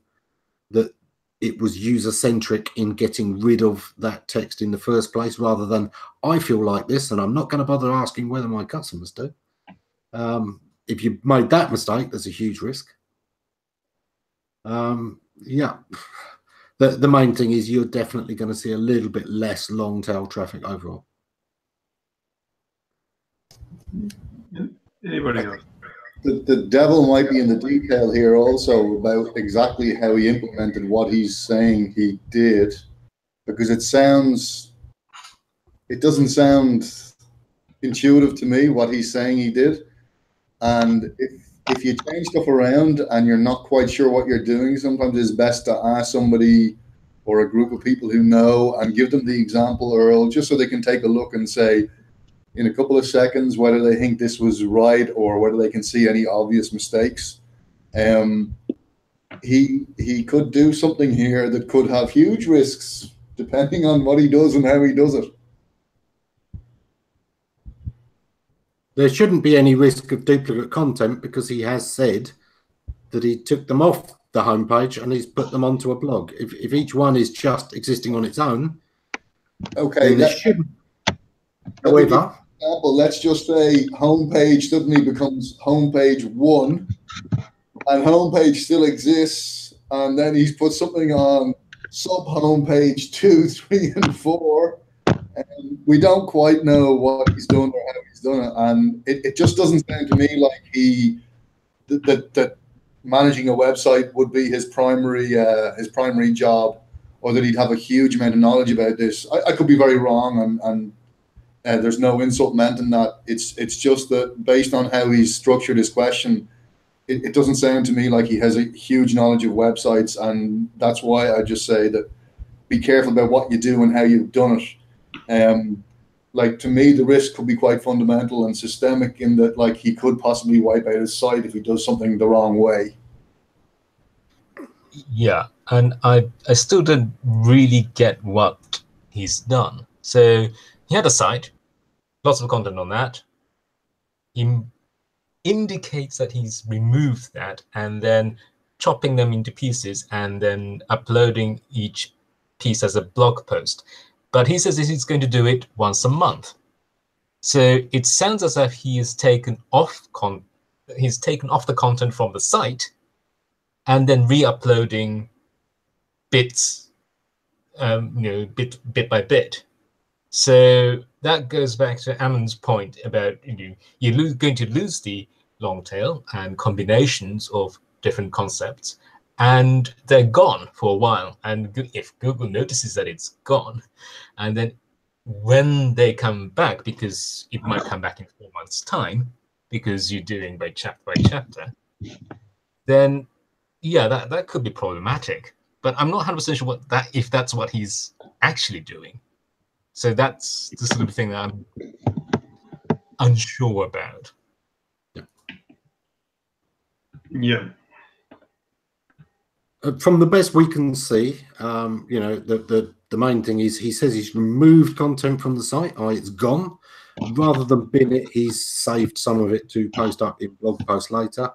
that it was user-centric in getting rid of that text in the first place, rather than, I feel like this and I'm not going to bother asking whether my customers do. If you made that mistake, there's a huge risk. Yeah, the main thing is you're definitely going to see a little bit less long tail traffic overall. Anybody else? The devil might be in the detail here also about exactly how he implemented what he's saying he did, because it doesn't sound intuitive to me what he's saying he did. And if you change stuff around and you're not quite sure what you're doing, sometimes it's best to ask somebody or a group of people who know and give them the example, Earl, just so they can take a look and say in a couple of seconds whether they think this was right or whether they can see any obvious mistakes. He could do something here that could have huge risks depending on what he does and how he does it. There shouldn't be any risk of duplicate content because he has said that he took them off the homepage and he's put them onto a blog. If each one is just existing on its own, okay, then there shouldn't. However, let's just say homepage suddenly becomes homepage 1 and homepage still exists, and then he's put something on sub homepage 2, 3, and 4. And we don't quite know what he's done or how he's done it, and it just doesn't sound to me like that managing a website would be his primary job, or that he'd have a huge amount of knowledge about this. I could be very wrong, and there's no insult meant in that. It's just that based on how he's structured his question, it doesn't sound to me like he has a huge knowledge of websites, and that's why I just say that be careful about what you do and how you've done it. Like, to me, the risk could be quite fundamental and systemic in that, like, he could possibly wipe out his site if he does something the wrong way. Yeah, and I still don't really get what he's done. So he had a site, lots of content on that. He indicates that he's removed that and then chopping them into pieces and then uploading each piece as a blog post. But he says he's going to do it once a month. So it sounds as if he has taken off the content from the site and then re-uploading bits, bit by bit. So that goes back to Ammon's point about you're going to lose the long tail and combinations of different concepts, and they're gone for a while. And if Google notices that it's gone, and then when they come back, because it might come back in 4 months' time, because you're doing by chapter, then yeah, that could be problematic. But I'm not 100% sure if that's what he's actually doing. So that's the sort of thing that I'm unsure about. Yeah. From the best we can see, the main thing is he says he's removed content from the site, i.e. it's gone. Rather than bin it, he's saved some of it to post up in blog posts later.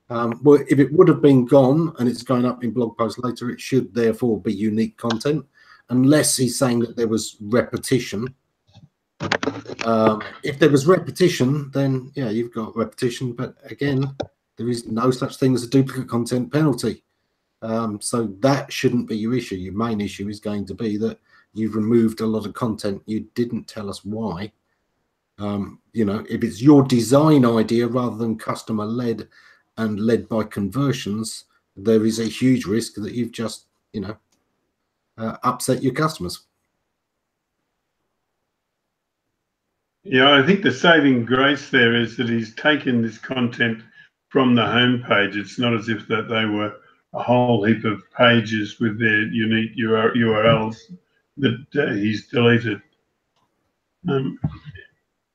Well, if it would have been gone and it's going up in blog posts later, it should therefore be unique content, unless he's saying that there was repetition. If there was repetition, then yeah, you've got repetition. But again, there is no such thing as a duplicate content penalty. So that shouldn't be your issue. Your main issue is going to be that you've removed a lot of content. You didn't tell us why. If it's your design idea rather than customer led and led by conversions, there is a huge risk that you've just, upset your customers. Yeah, I think the saving grace there is that he's taken this content from the homepage. It's not as if that they were a whole heap of pages with their unique URLs that he's deleted.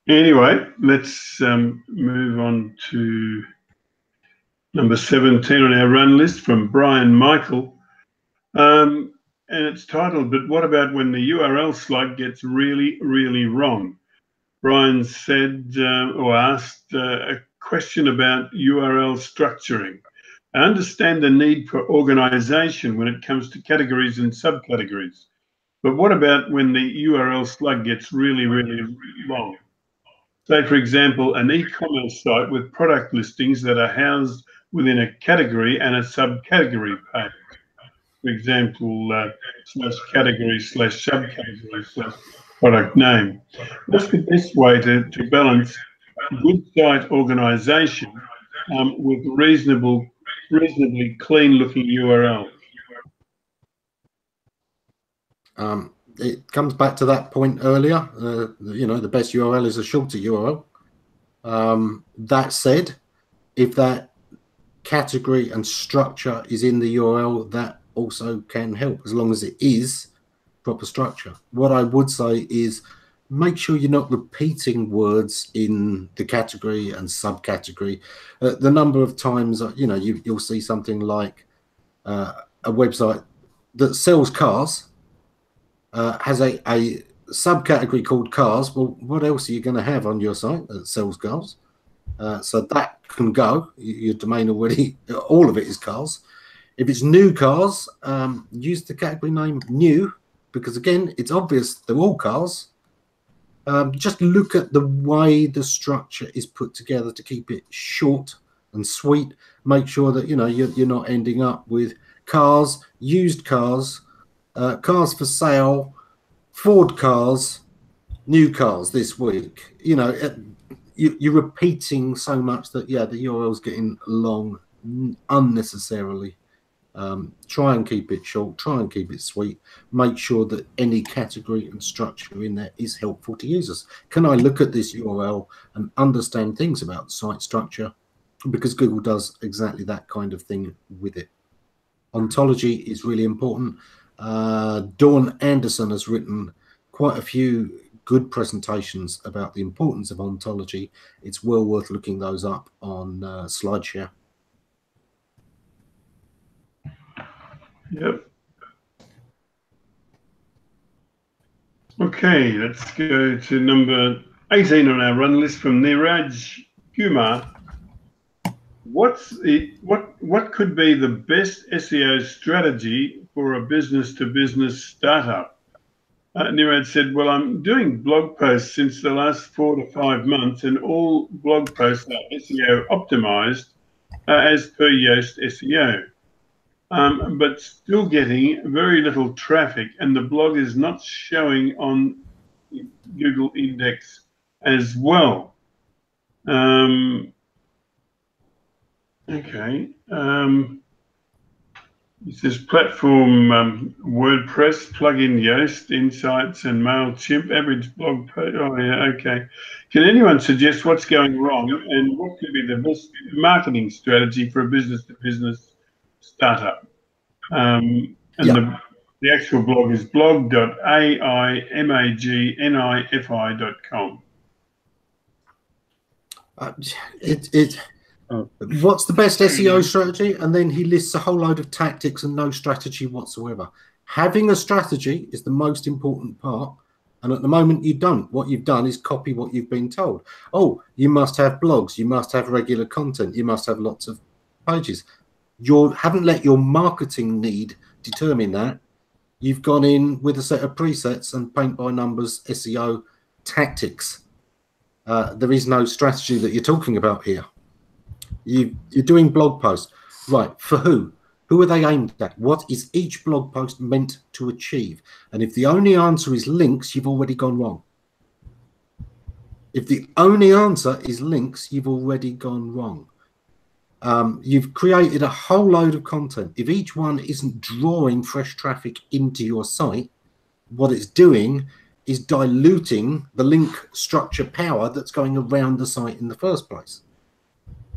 Anyway, let's move on to number 17 on our run list from Brian Michael. And it's titled, "But what about when the URL slug gets really, really wrong?" Brian said or asked a question about URL structuring. I understand the need for organization when it comes to categories and subcategories. But what about when the URL slug gets really, really long? Say, for example, an e-commerce site with product listings that are housed within a category and a subcategory page. For example, /category/subcategory/product name. What's the best way to balance good site organization with reasonably clean-looking URL? It comes back to that point earlier. The best URL is a shorter URL. That said, if that category and structure is in the URL, that also can help, as long as it is proper structure. What I would say is make sure you're not repeating words in the category and subcategory. The number of times, you'll see something like a website that sells cars has a subcategory called cars. Well, what else are you going to have on your site that sells cars? So that can go. Your domain already, all of it is cars. If it's new cars, use the category name new, because again, it's obvious they're all cars. Just look at the way the structure is put together to keep it short and sweet. Make sure that you're not ending up with cars, used cars, cars for sale, Ford cars, new cars this week. You're repeating so much that the URL's getting long unnecessarily. Try and keep it short, try and keep it sweet. Make sure that any category and structure in there is helpful to users. Can I look at this URL and understand things about site structure? Because Google does exactly that kind of thing with it. Ontology is really important. Dawn Anderson has written quite a few good presentations about the importance of ontology. It's well worth looking those up on SlideShare. Yep. Okay, let's go to number 18 on our run list from Niraj Kumar. What could be the best SEO strategy for a business-to-business startup? Niraj said, well, I'm doing blog posts since the last 4 to 5 months, and all blog posts are SEO optimized as per Yoast SEO. But still getting very little traffic, and the blog is not showing on Google Index as well. Okay. It says platform WordPress, plugin Yoast, Insights, and MailChimp, average blog post. Oh, yeah, okay. Can anyone suggest what's going wrong and what could be the best marketing strategy for a business-to-business startup? And the actual blog is blog.aimagnifi.com. What's the best SEO strategy? And then he lists a whole load of tactics and no strategy whatsoever. Having a strategy is the most important part. And at the moment you don't. What you've done is copy what you've been told. Oh, you must have blogs. You must have regular content. You must have lots of pages. You haven't let your marketing need determine that. You've gone in with a set of presets and paint by numbers SEO tactics. There is no strategy that you're talking about here. You're doing blog posts. Right, for who? Who are they aimed at? What is each blog post meant to achieve? And if the only answer is links, you've already gone wrong. If the only answer is links, you've already gone wrong. You've created a whole load of content. If each one isn't drawing fresh traffic into your site, what it's doing is diluting the link structure power that's going around the site in the first place.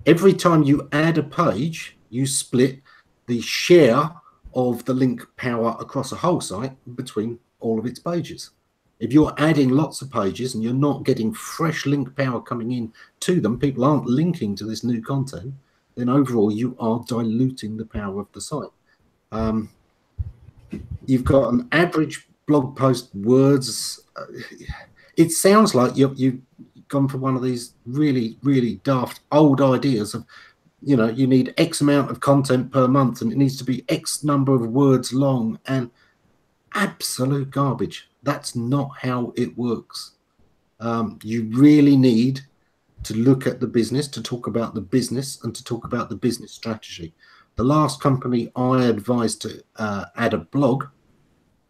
Every time you add a page, you split the share of the link power across a whole site between all of its pages. If you're adding lots of pages and you're not getting fresh link power coming in to them, people aren't linking to this new content, then overall you are diluting the power of the site. You've got an average blog post words. It sounds like you've gone for one of these really, really daft old ideas of, you know, you need X amount of content per month and it needs to be X number of words long, and absolute garbage. That's not how it works. You really need to look at the business, to talk about the business, and to talk about the business strategy. The last company I advised to add a blog,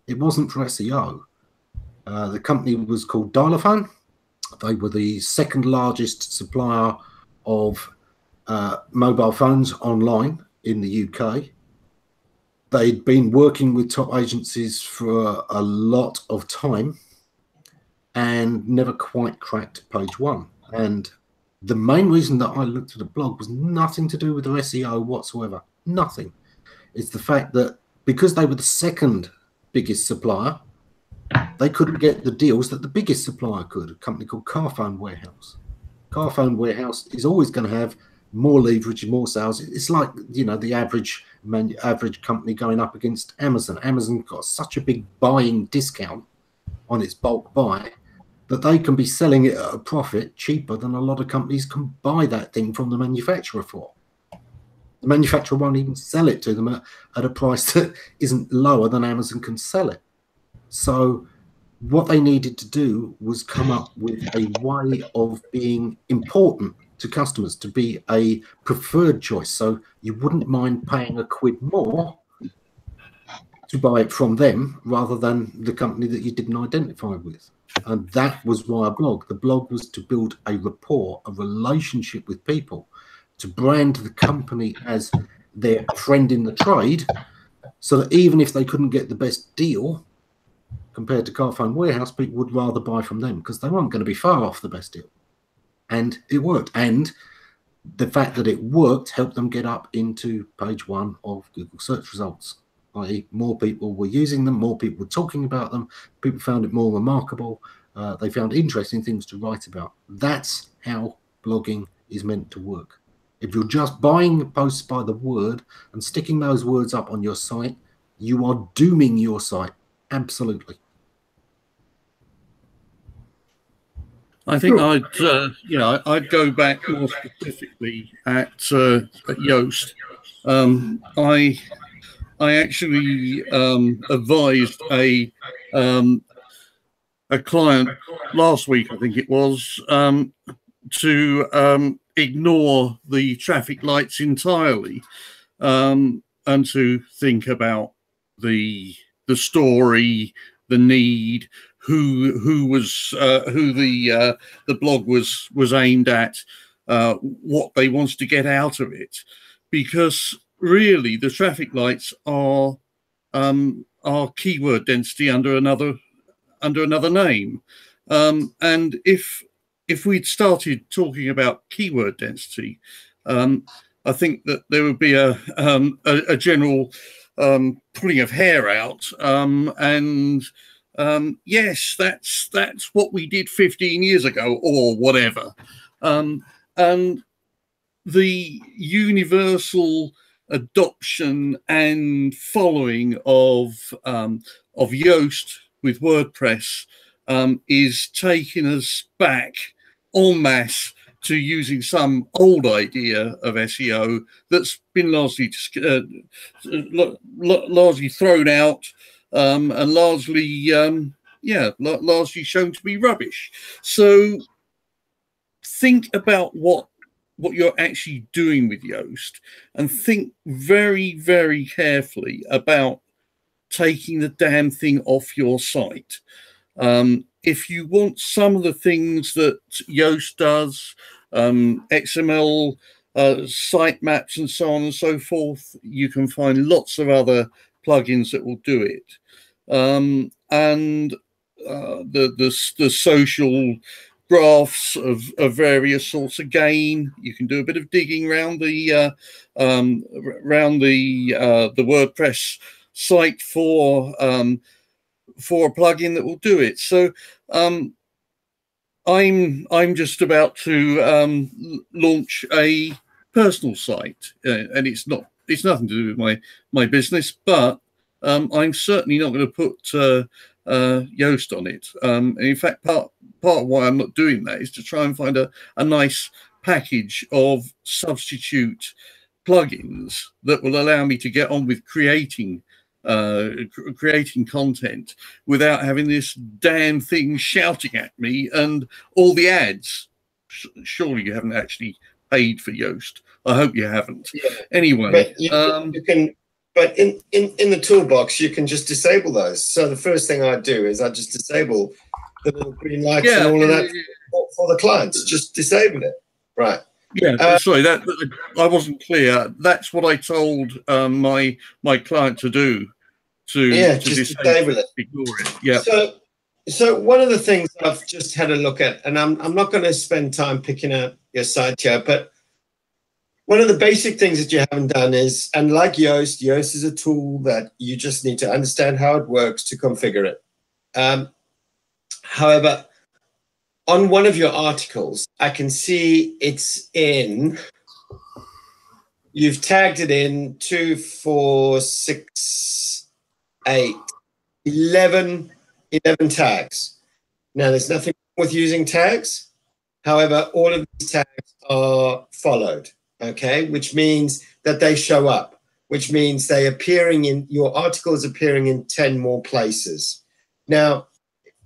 it wasn't for SEO. The company was called Dialophone. They were the second largest supplier of mobile phones online in the UK. They'd been working with top agencies for a lot of time and never quite cracked page one. And the main reason that I looked at a blog was nothing to do with their SEO whatsoever. Nothing. It's the fact that because they were the second biggest supplier, they couldn't get the deals that the biggest supplier could, a company called Carphone Warehouse. Carphone Warehouse is always going to have more leverage and more sales. It's like, you know, the average company going up against Amazon. Amazon got such a big buying discount on its bulk buy that they can be selling it at a profit cheaper than a lot of companies can buy that thing from the manufacturer for. The manufacturer won't even sell it to them at a price that isn't lower than Amazon can sell it. So what they needed to do was come up with a way of being important to customers, to be a preferred choice. So you wouldn't mind paying a quid more to buy it from them rather than the company that you didn't identify with. And that was why a blog. The blog was to build a rapport, a relationship with people, to brand the company as their friend in the trade, so that even if they couldn't get the best deal compared to Carphone Warehouse, people would rather buy from them because they weren't going to be far off the best deal. And it worked. And the fact that it worked helped them get up into page one of Google search results. i.e. more people were using them, more people were talking about them, people found it more remarkable, they found interesting things to write about. That's how blogging is meant to work. If you're just buying posts by the word and sticking those words up on your site, you are dooming your site. Absolutely. I think I'd go back more specifically at Yoast. I actually advised a client last week, I think it was, to ignore the traffic lights entirely, and to think about the story, the need, who the blog was aimed at, what they wanted to get out of it, because really the traffic lights are keyword density under another name, and if we'd started talking about keyword density, I think that there would be a general pulling of hair out, and yes, that's what we did 15 years ago or whatever, and the universal adoption and following of Yoast with WordPress is taking us back en masse to using some old idea of SEO that's been largely thrown out, and largely shown to be rubbish. So think about what you're actually doing with Yoast, and think very, very carefully about taking the damn thing off your site. If you want some of the things that Yoast does, XML, site maps, and so on and so forth, you can find lots of other plugins that will do it. And the social graphs of various sorts. Again, you can do a bit of digging around the WordPress site for a plugin that will do it. So I'm just about to launch a personal site, and it's nothing to do with my business, but I'm certainly not going to put Yoast on it. And in fact, part of why I'm not doing that is to try and find a nice package of substitute plugins that will allow me to get on with creating content without having this damn thing shouting at me and all the ads. Surely you haven't actually paid for Yoast. I hope you haven't. Yeah. Anyway, but you can. But in the toolbox, you can just disable those. So the first thing I do is I just disable the little green lights and all of that for the clients. Just disable it, right? Yeah, sorry, that I wasn't clear. That's what I told my client to do. To just disable it. Ignore it. Yeah. So one of the things I've just had a look at, and I'm not going to spend time picking out your site here, but one of the basic things that you haven't done is, and like Yoast is a tool that you just need to understand how it works to configure it. However, on one of your articles, I can see it's in, you've tagged it in 2, 4, 6, 8, 11 tags. Now, there's nothing wrong with using tags. However, all of these tags are followed. Okay, which means that they show up, which means your article is appearing in 10 more places. Now,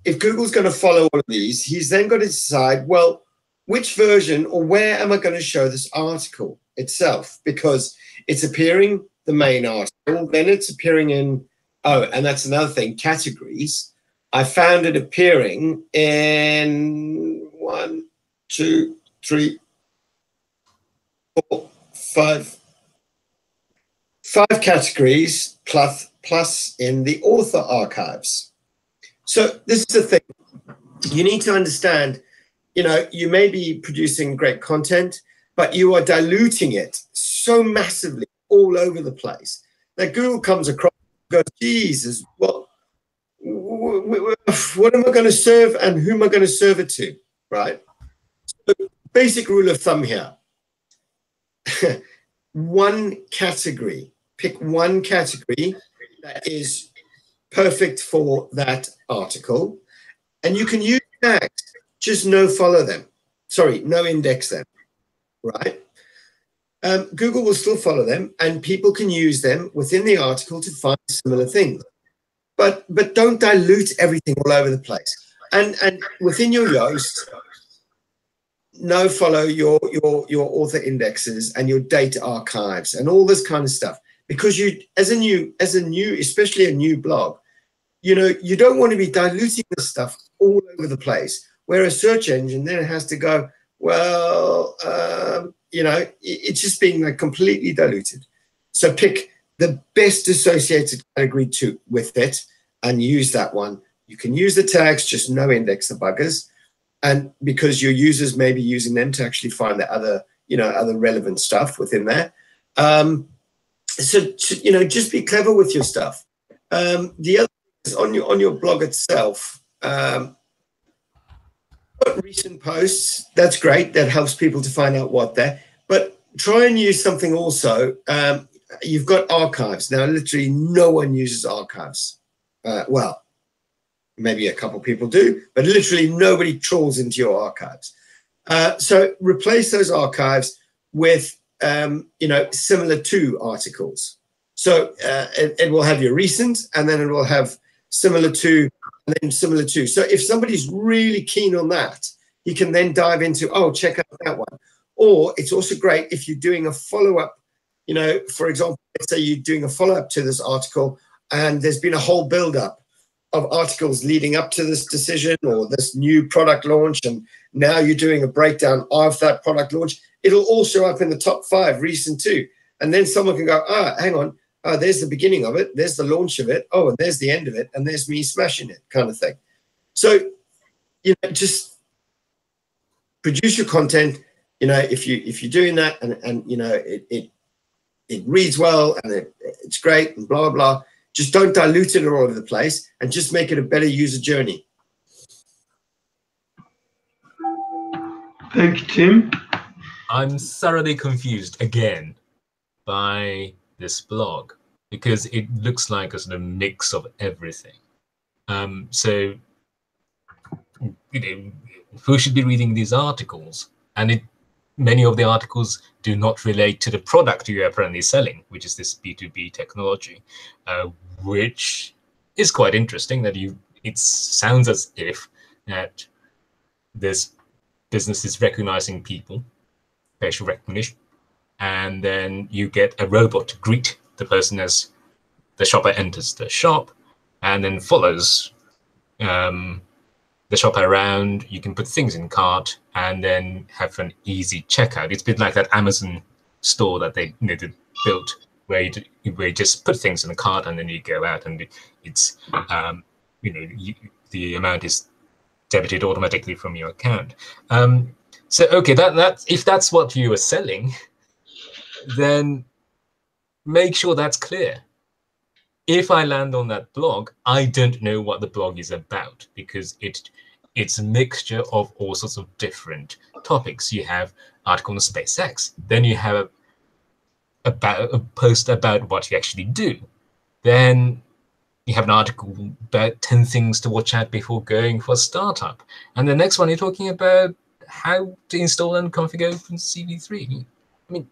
if Google's going to follow all of these, he's then got to decide, well, which version or where am I going to show this article itself? Because it's appearing the main article, then it's appearing in, and that's another thing, categories. I found it appearing in 1, 2, 3, 4, 5 categories plus in the author archives. So this is the thing. You need to understand, you may be producing great content, but you are diluting it so massively all over the place that Google comes across go, Jesus, what am I going to serve and who am I going to serve it to, right? So basic rule of thumb here. One category. Pick one category that is perfect for that article. And you can use tags, just no follow them. Sorry, no index them, right? Google will still follow them, and people can use them within the article to find similar things. But don't dilute everything all over the place. And within your Yoast, no follow your author indexes and your data archives and all this kind of stuff. Because you, as a new, especially a new blog, you don't want to be diluting this stuff all over the place, where a search engine then has to go, well, it's just being like completely diluted. So pick the best associated category with it and use that one. You can use the tags, just no index the buggers. And because your users may be using them to actually find the other relevant stuff within there. So just be clever with your stuff. The other is on your blog itself. Recent posts, that's great. That helps people to find out what they're. But try and use something also. You've got archives. Now, literally no one uses archives. Well, maybe a couple people do, but literally nobody trawls into your archives. So replace those archives with, similar to articles. So it will have your recent, and then it will have similar to, and then similar to. So if somebody's really keen on that, you can then dive into, check out that one. Or it's also great if you're doing a follow-up, for example, let's say you're doing a follow-up to this article and there's been a whole build-up of articles leading up to this decision or this new product launch, and now you're doing a breakdown of that product launch. It'll all show up in the top 5 recent too. And then someone can go, hang on, there's the beginning of it, there's the launch of it, and there's the end of it, and there's me smashing it, kind of thing. So, just produce your content. If you're doing that, and it reads well and it's great and blah blah blah. Just don't dilute it all over the place, and just make it a better user journey. Thank you, Tim. I'm thoroughly confused again by this blog because it looks like a sort of mix of everything. So, who should be reading these articles? And many of the articles do not relate to the product you are currently selling, which is this B2B technology, which is quite interesting. That it sounds as if that this business is recognizing people, facial recognition, and then you get a robot to greet the person as the shopper enters the shop, and then follows the shopper around. You can put things in cart and then have an easy checkout. It's a bit like that Amazon store that they built, where you just put things in the cart and then you go out, and it's the amount is debited automatically from your account. So okay, that if that's what you are selling, then make sure that's clear. If I land on that blog, I don't know what the blog is about, because it's a mixture of all sorts of different topics. You have article on SpaceX, then you have a post about what you actually do, then you have an article about 10 things to watch out before going for a startup, and the next one you're talking about how to install and configure CV3. I mean,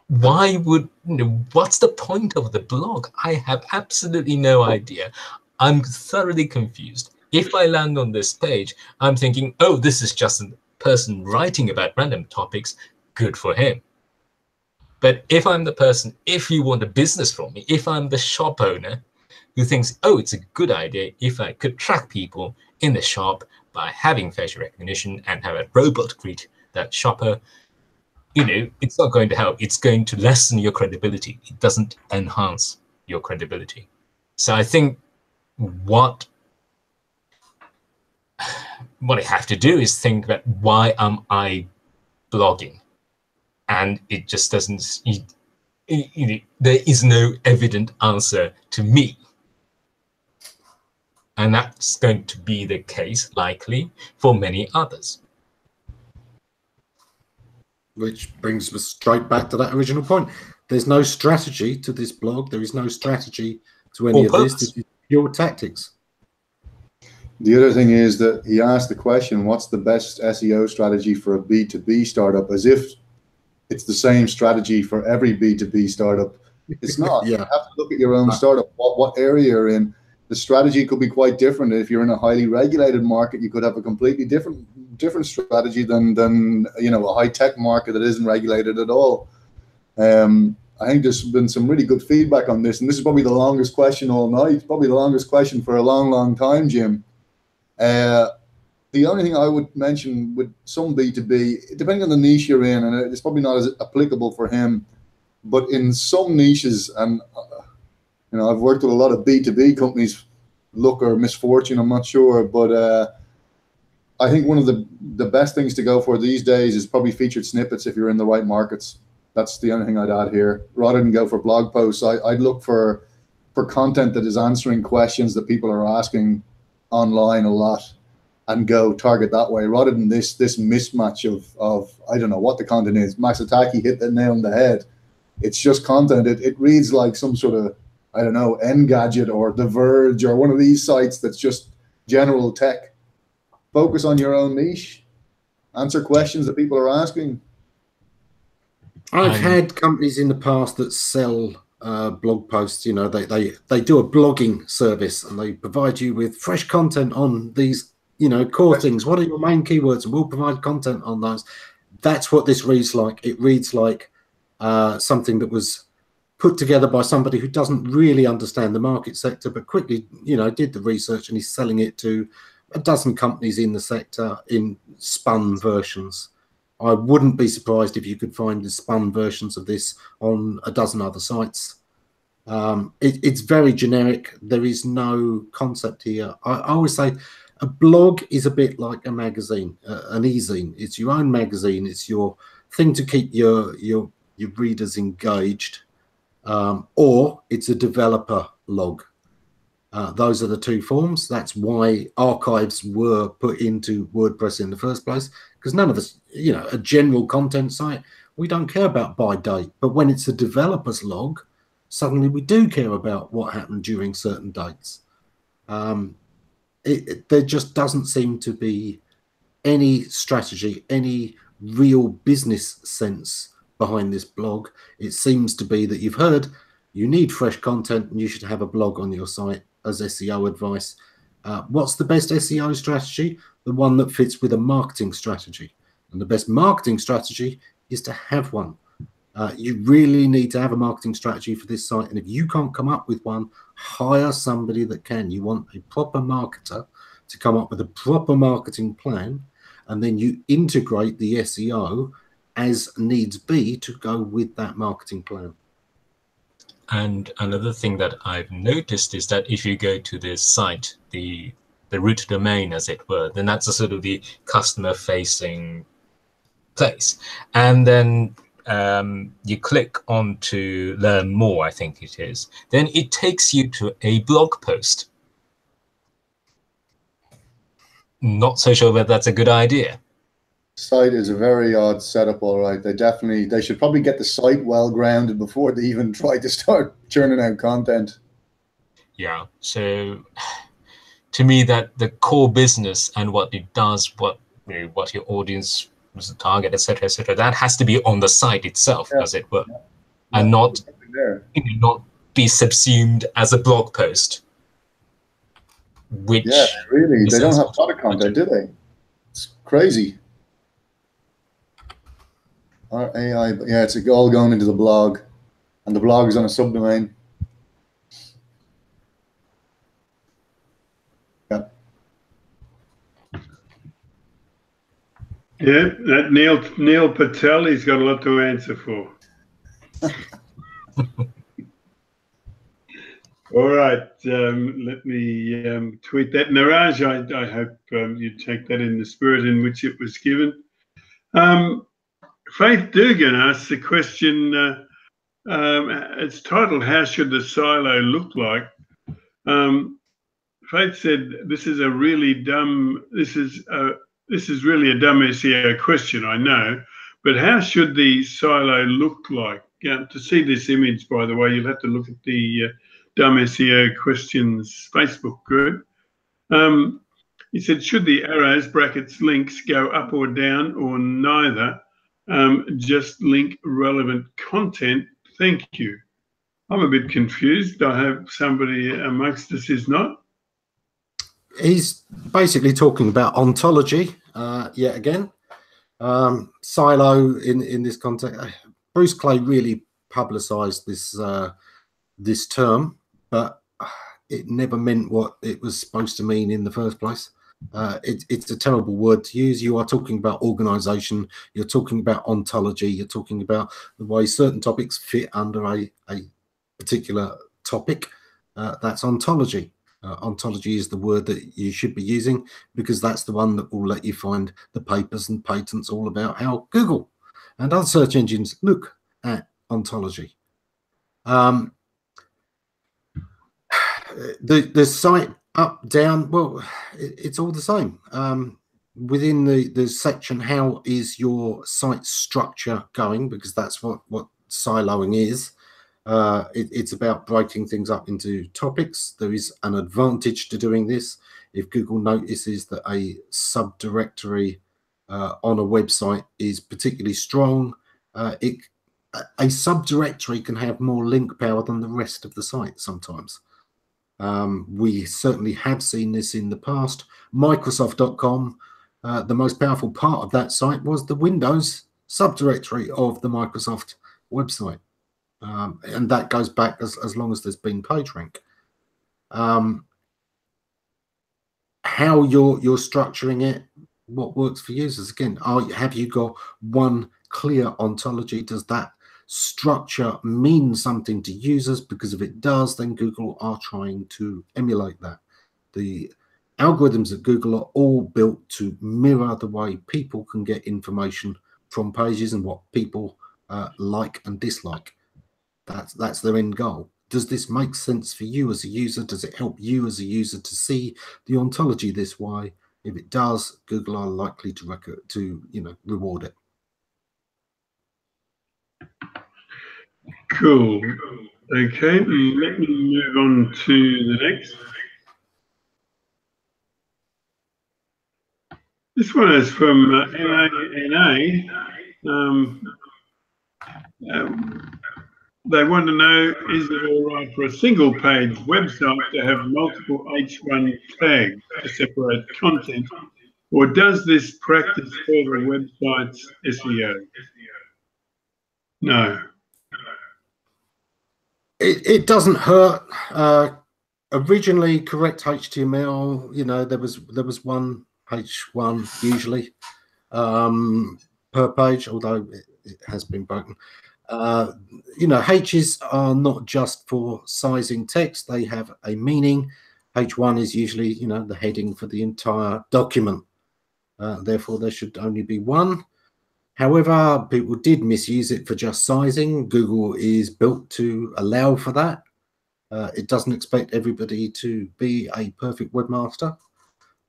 why would what's the point of the blog? I have absolutely no idea. I'm thoroughly confused. If I land on this page, I'm thinking, oh, this is just a person writing about random topics. Good for him. But if I'm the person, if you want a business from me, if I'm the shop owner who thinks, oh, it's a good idea if I could track people in the shop by having facial recognition and have a robot greet that shopper, it's not going to help. It's going to lessen your credibility. It doesn't enhance your credibility. So I think what I have to do is think about, why am I blogging? And it just doesn't, there is no evident answer to me. And that's going to be the case, likely, for many others. Which brings us straight back to that original point. There's no strategy to this blog. There is no strategy to any of this. This is pure tactics. The other thing is that he asked the question, what's the best SEO strategy for a B2B startup? As if it's the same strategy for every B2B startup. It's not. Yeah. You have to look at your own startup, what area you're in. The strategy could be quite different. If you're in a highly regulated market, you could have a completely different strategy than you know, a high-tech market that isn't regulated at all. I think there's been some really good feedback on this, and this is probably the longest question all night, probably the longest question for a long, long time, Jim. The only thing I would mention with some B2B, depending on the niche you're in, and it's probably not as applicable for him, but in some niches, and you know, I've worked with a lot of B2B companies, luck or misfortune, I'm not sure, but I think one of the best things to go for these days is probably featured snippets if you're in the right markets. That's the only thing I'd add here. Rather than go for blog posts, I'd look for content that is answering questions that people are asking online a lot, and go target that way, rather than this mismatch of I don't know what the content is. Max Attacchi hit the nail on the head. It's just content. It reads like some sort of, I don't know, Engadget or The Verge or one of these sites that's just general tech. Focus on your own niche. Answer questions that people are asking. I've had companies in the past that sell blog posts. You know, they do a blogging service, and they provide you with fresh content on these, you know, core things. What are your main keywords? And we'll provide content on those. That's what this reads like. It reads like something that was put together by somebody who doesn't really understand the market sector, but quickly, you know, did the research, and he's selling it to a dozen companies in the sector in spun versions. I wouldn't be surprised if you could find the spun versions of this on a dozen other sites. It's very generic. There is no concept here. I always say a blog is a bit like a magazine, an e-zine. It's your own magazine. It's your thing to keep your readers engaged, or it's a developer log. Those are the two forms. That's why archives were put into WordPress in the first place, because none of us, you know, a general content site, we don't care about by date. But when it's a developer's log, suddenly we do care about what happened during certain dates. There just doesn't seem to be any strategy, any real business sense behind this blog. It seems to be that you've heard you need fresh content and you should have a blog on your site as SEO advice. What's the best SEO strategy? The one that fits with a marketing strategy. And the best marketing strategy is to have one. You really need to have a marketing strategy for this site. And if you can't come up with one, hire somebody that can. You want a proper marketer to come up with a proper marketing plan, and then you integrate the SEO as needs be to go with that marketing plan. And another thing that I've noticed is that if you go to this site, the root domain, as it were, then that's a sort of the customer-facing place. And then you click on to learn more, I think it is. Then it takes you to a blog post. Not so sure whether that's a good idea. Site is a very odd setup, all right. They should probably get the site well grounded before they even try to start churning out content. Yeah, so to me, that the core business and what it does, what your audience was the target, etc., that has to be on the site itself, as it were, and not be subsumed as a blog post. Which really, they don't have product content, do they? It's crazy. Our AI, yeah, it's all going into the blog, and the blog is on a subdomain. Yeah. Yeah, that Neil Patel, he's got a lot to answer for. All right, let me tweet that. Niraj, I hope you take that in the spirit in which it was given. Faith Dugan asks a question it's titled "How Should the Silo Look Like?" Faith said, "This is a really dumb. This is really a dumb SEO question, I know, but how should the silo look like?" To see this image, by the way, you'll have to look at the Dumb SEO Questions Facebook group. He said, "Should the arrows, brackets, links go up or down or neither? Just link relevant content. Thank you." I'm a bit confused. I hope somebody amongst us is not. He's basically talking about ontology yet again. Silo in this context. Bruce Clay really publicized this term, but it never meant what it was supposed to mean in the first place. It's a terrible word to use. You are talking about organization, you're talking about ontology, you're talking about the way certain topics fit under a particular topic. That's ontology. Ontology is the word that you should be using, because that's the one that will let you find the papers and patents all about how Google and other search engines look at ontology. The site up, down, well, it's all the same. Within the section, how is your site structure going? Because that's what siloing is. It's about breaking things up into topics. There is an advantage to doing this. If Google notices that a subdirectory on a website is particularly strong, a subdirectory can have more link power than the rest of the site sometimes. We certainly have seen this in the past. Microsoft.com, the most powerful part of that site was the Windows subdirectory of the Microsoft website. And that goes back as long as there's been PageRank. How you're structuring it, what works for users. Again, have you got one clear ontology? Does that structure mean something to users? Because if it does, then Google are trying to emulate that. The algorithms at Google are all built to mirror the way people can get information from pages and what people like and dislike. That's their end goal. Does this make sense for you as a user? Does it help you as a user to see the ontology this way? If it does, Google are likely to reward it. Cool. Okay, let me move on to the next. This one is from NA. They want to know, is it all right for a single page website to have multiple H1 tags to separate content, or does this practice further websites SEO? No. It doesn't hurt. Originally, correct HTML, there was one H1 usually per page, although it has been broken. H's are not just for sizing text, they have a meaning. H1 is usually, the heading for the entire document. Therefore, there should only be one. However, people did misuse it for just sizing. Google is built to allow for that. It doesn't expect everybody to be a perfect webmaster.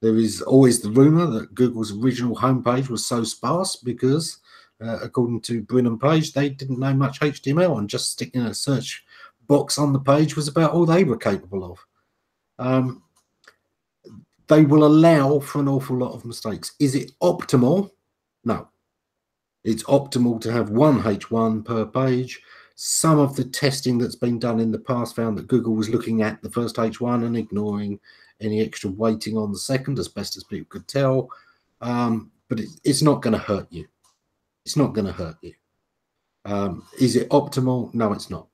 There is always the rumor that Google's original homepage was so sparse because, according to Brin and Page, they didn't know much HTML, and just sticking a search box on the page was about all they were capable of. They will allow for an awful lot of mistakes. Is it optimal? No. It's optimal to have one H1 per page. Some of the testing that's been done in the past found that Google was looking at the first H1 and ignoring any extra weighting on the second, as best as people could tell. But it's not going to hurt you. It's not going to hurt you. Is it optimal? No, it's not.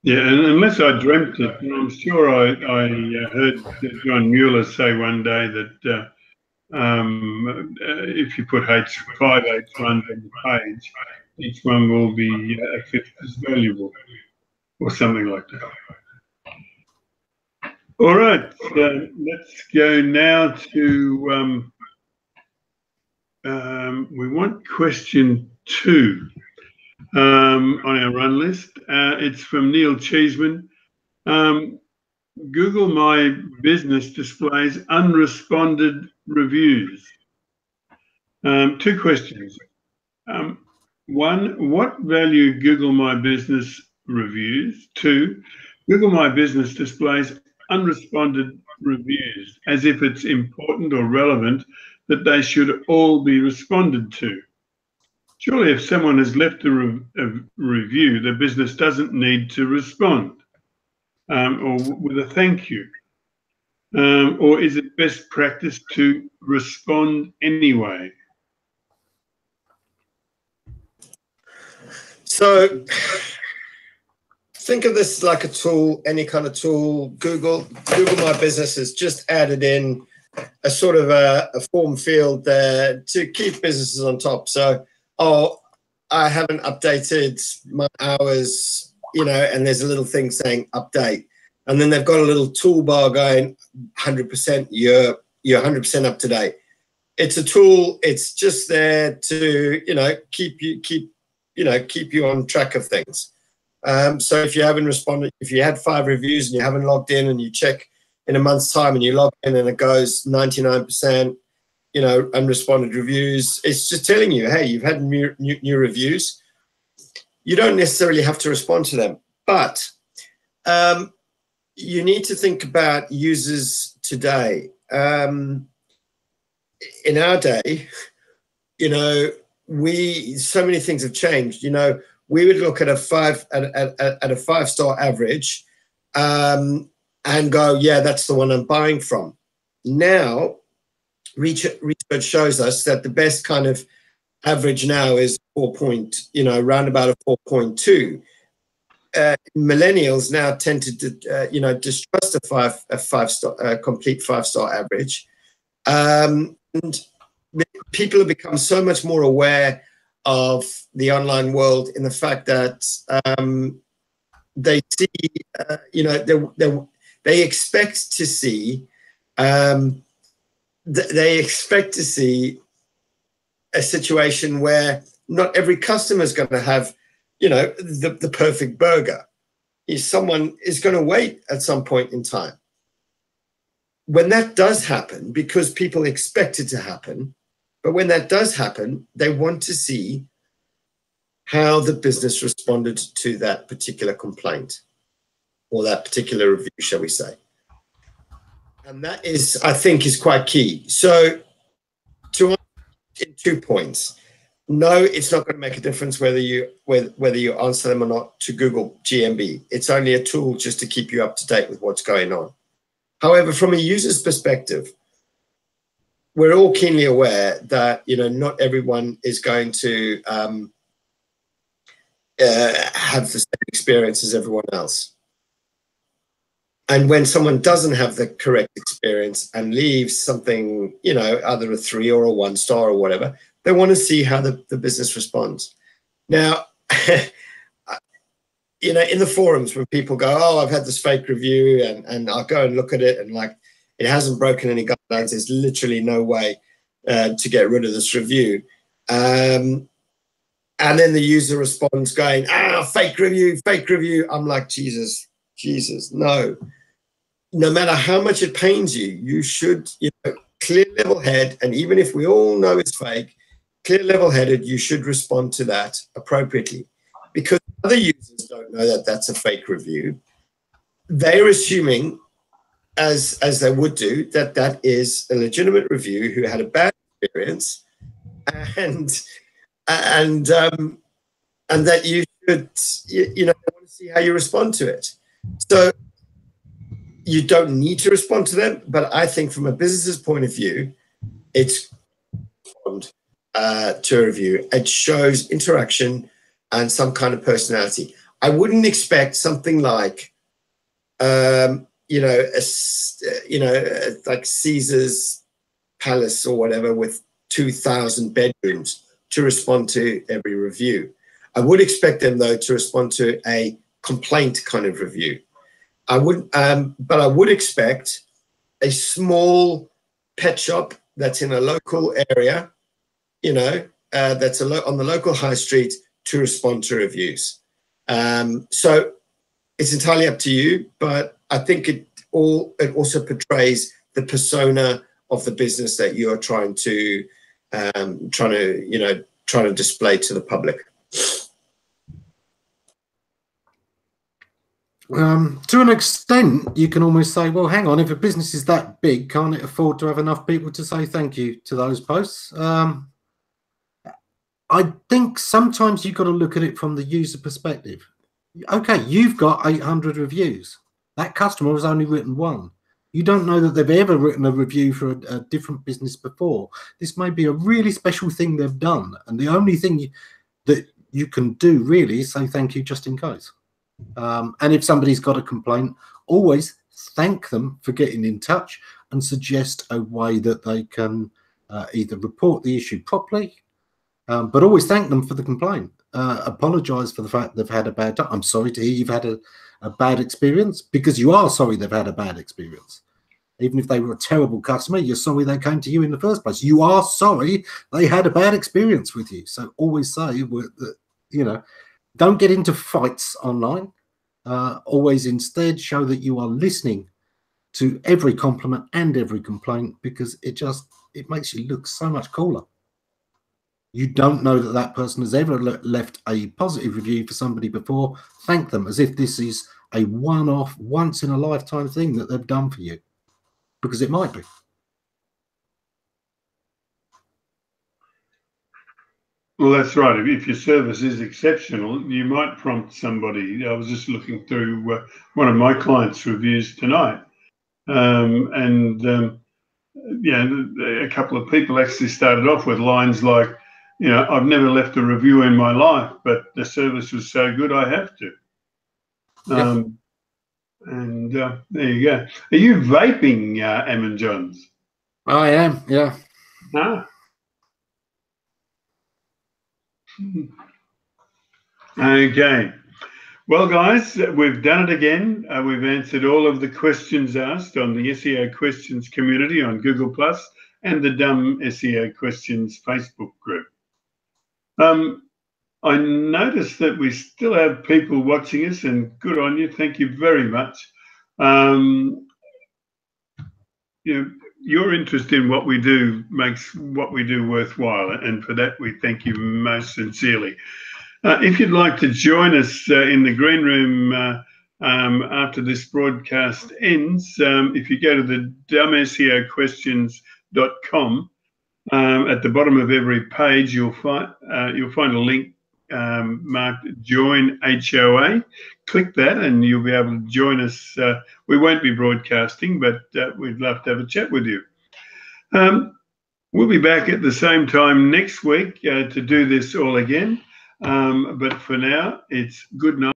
Yeah, and unless I dreamt it, and I'm sure I heard John Mueller say one day that if you put 5 H1s on the page, each one will be a fifth as valuable, or something like that. All right, so let's go now to, we want question 2 on our run list. It's from Neil Cheeseman. Google My Business displays unresponded reviews. 2 questions. 1, what value Google My Business reviews? 2, Google My Business displays unresponded reviews as if it's important or relevant that they should all be responded to. Surely if someone has left a review, the business doesn't need to respond or with a thank you. Or is it best practice to respond anyway? So think of this like a tool, any kind of tool. Google My Business has just added in a sort of a form field there to keep businesses on top. So, oh, I haven't updated my hours, you know, and there's a little thing saying update. And then they've got a little toolbar going 100%, you're 100% up to date. It's a tool. It's just there to, you know, keep you on track of things. So if you haven't responded, if you had 5 reviews and you haven't logged in and you check in a month's time and you log in and it goes 99%, you know, unresponded reviews, it's just telling you, hey, you've had new reviews. You don't necessarily have to respond to them, but you need to think about users today. In our day, you know, so many things have changed. You know, we would look at a 5-star average and go, yeah, that's the one I'm buying from. Now, research shows us that the best kind of average now is around about a 4.2. Millennials now tend to, distrust a complete 5-star average, and people have become so much more aware of the online world in the fact that they see, they expect to see a situation where not every customer is going to have, you know, the perfect burger. Someone is going to wait at some point in time. When that does happen, because people expect it to happen, but when that does happen, they want to see how the business responded to that particular complaint or that particular review, shall we say. And that is, I think, is quite key. So to in 2 points. No, it's not going to make a difference whether you answer them or not to Google GMB. It's only a tool just to keep you up to date with what's going on. However, from a user's perspective, we're all keenly aware that, you know, not everyone is going to have the same experience as everyone else. And when someone doesn't have the correct experience and leaves something, you know, either a 3 or a 1 star or whatever, they want to see how the business responds. Now, you know, in the forums when people go, oh, I've had this fake review, and I'll go and look at it, and like, it hasn't broken any guidelines. There's literally no way to get rid of this review. And then the user responds going, fake review, fake review. I'm like, Jesus, no. No matter how much it pains you, you should, you know, clear level head. And even if we all know it's fake, clear level headed, you should respond to that appropriately, because other users don't know that that's a fake review. They're assuming, as they would do, that that is a legitimate review who had a bad experience, and that you should, you know, want to see how you respond to it. So you don't need to respond to them, but I think from a business's point of view, it's to a review. It shows interaction and some kind of personality. I wouldn't expect something like, like Caesar's Palace or whatever with 2,000 bedrooms to respond to every review. I would expect them, though, to respond to a complaint kind of review. I would, but I would expect a small pet shop that's in a local area, you know, that's on the local high street to respond to reviews. So it's entirely up to you, but I think it also portrays the persona of the business that you are trying to display to the public. To an extent, you can almost say, well, hang on, if a business is that big, can't it afford to have enough people to say thank you to those posts? I think sometimes you've got to look at it from the user perspective. Okay, you've got 800 reviews. That customer has only written one. You don't know that they've ever written a review for a different business before. This may be a really special thing they've done, and the only thing that you can do really is say thank you just in case. And if somebody's got a complaint, always thank them for getting in touch and suggest a way that they can either report the issue properly, but always thank them for the complaint. Apologize for the fact they've had a bad time. I'm sorry to hear you've had a bad experience, because you are sorry they've had a bad experience. Even if they were a terrible customer, you're sorry they came to you in the first place. You are sorry they had a bad experience with you. So always say that, you know, don't get into fights online. Always instead show that you are listening to every compliment and every complaint, because it makes you look so much cooler. You don't know that that person has ever left a positive review for somebody before. Thank them as if this is a one-off, once-in-a-lifetime thing that they've done for you, because it might be. Well, that's right. If your service is exceptional, you might prompt somebody. I was just looking through one of my clients' reviews tonight, yeah, a couple of people actually started off with lines like, you know, I've never left a review in my life, but the service was so good I have to. Yep. There you go. Are you vaping, Em Johns? I am, yeah. Ah. Okay. Well, guys, we've done it again. We've answered all of the questions asked on the SEO Questions community on Google Plus and the Dumb SEO Questions Facebook group. I noticed that we still have people watching us, and good on you. Thank you very much. You know, your interest in what we do makes what we do worthwhile, and for that we thank you most sincerely. If you'd like to join us in the green room after this broadcast ends, if you go to the dumbseoquestions.com, at the bottom of every page you'll find a link marked Join HOA. Click that and you'll be able to join us. We won't be broadcasting, but we'd love to have a chat with you. We'll be back at the same time next week to do this all again. But for now, it's good night.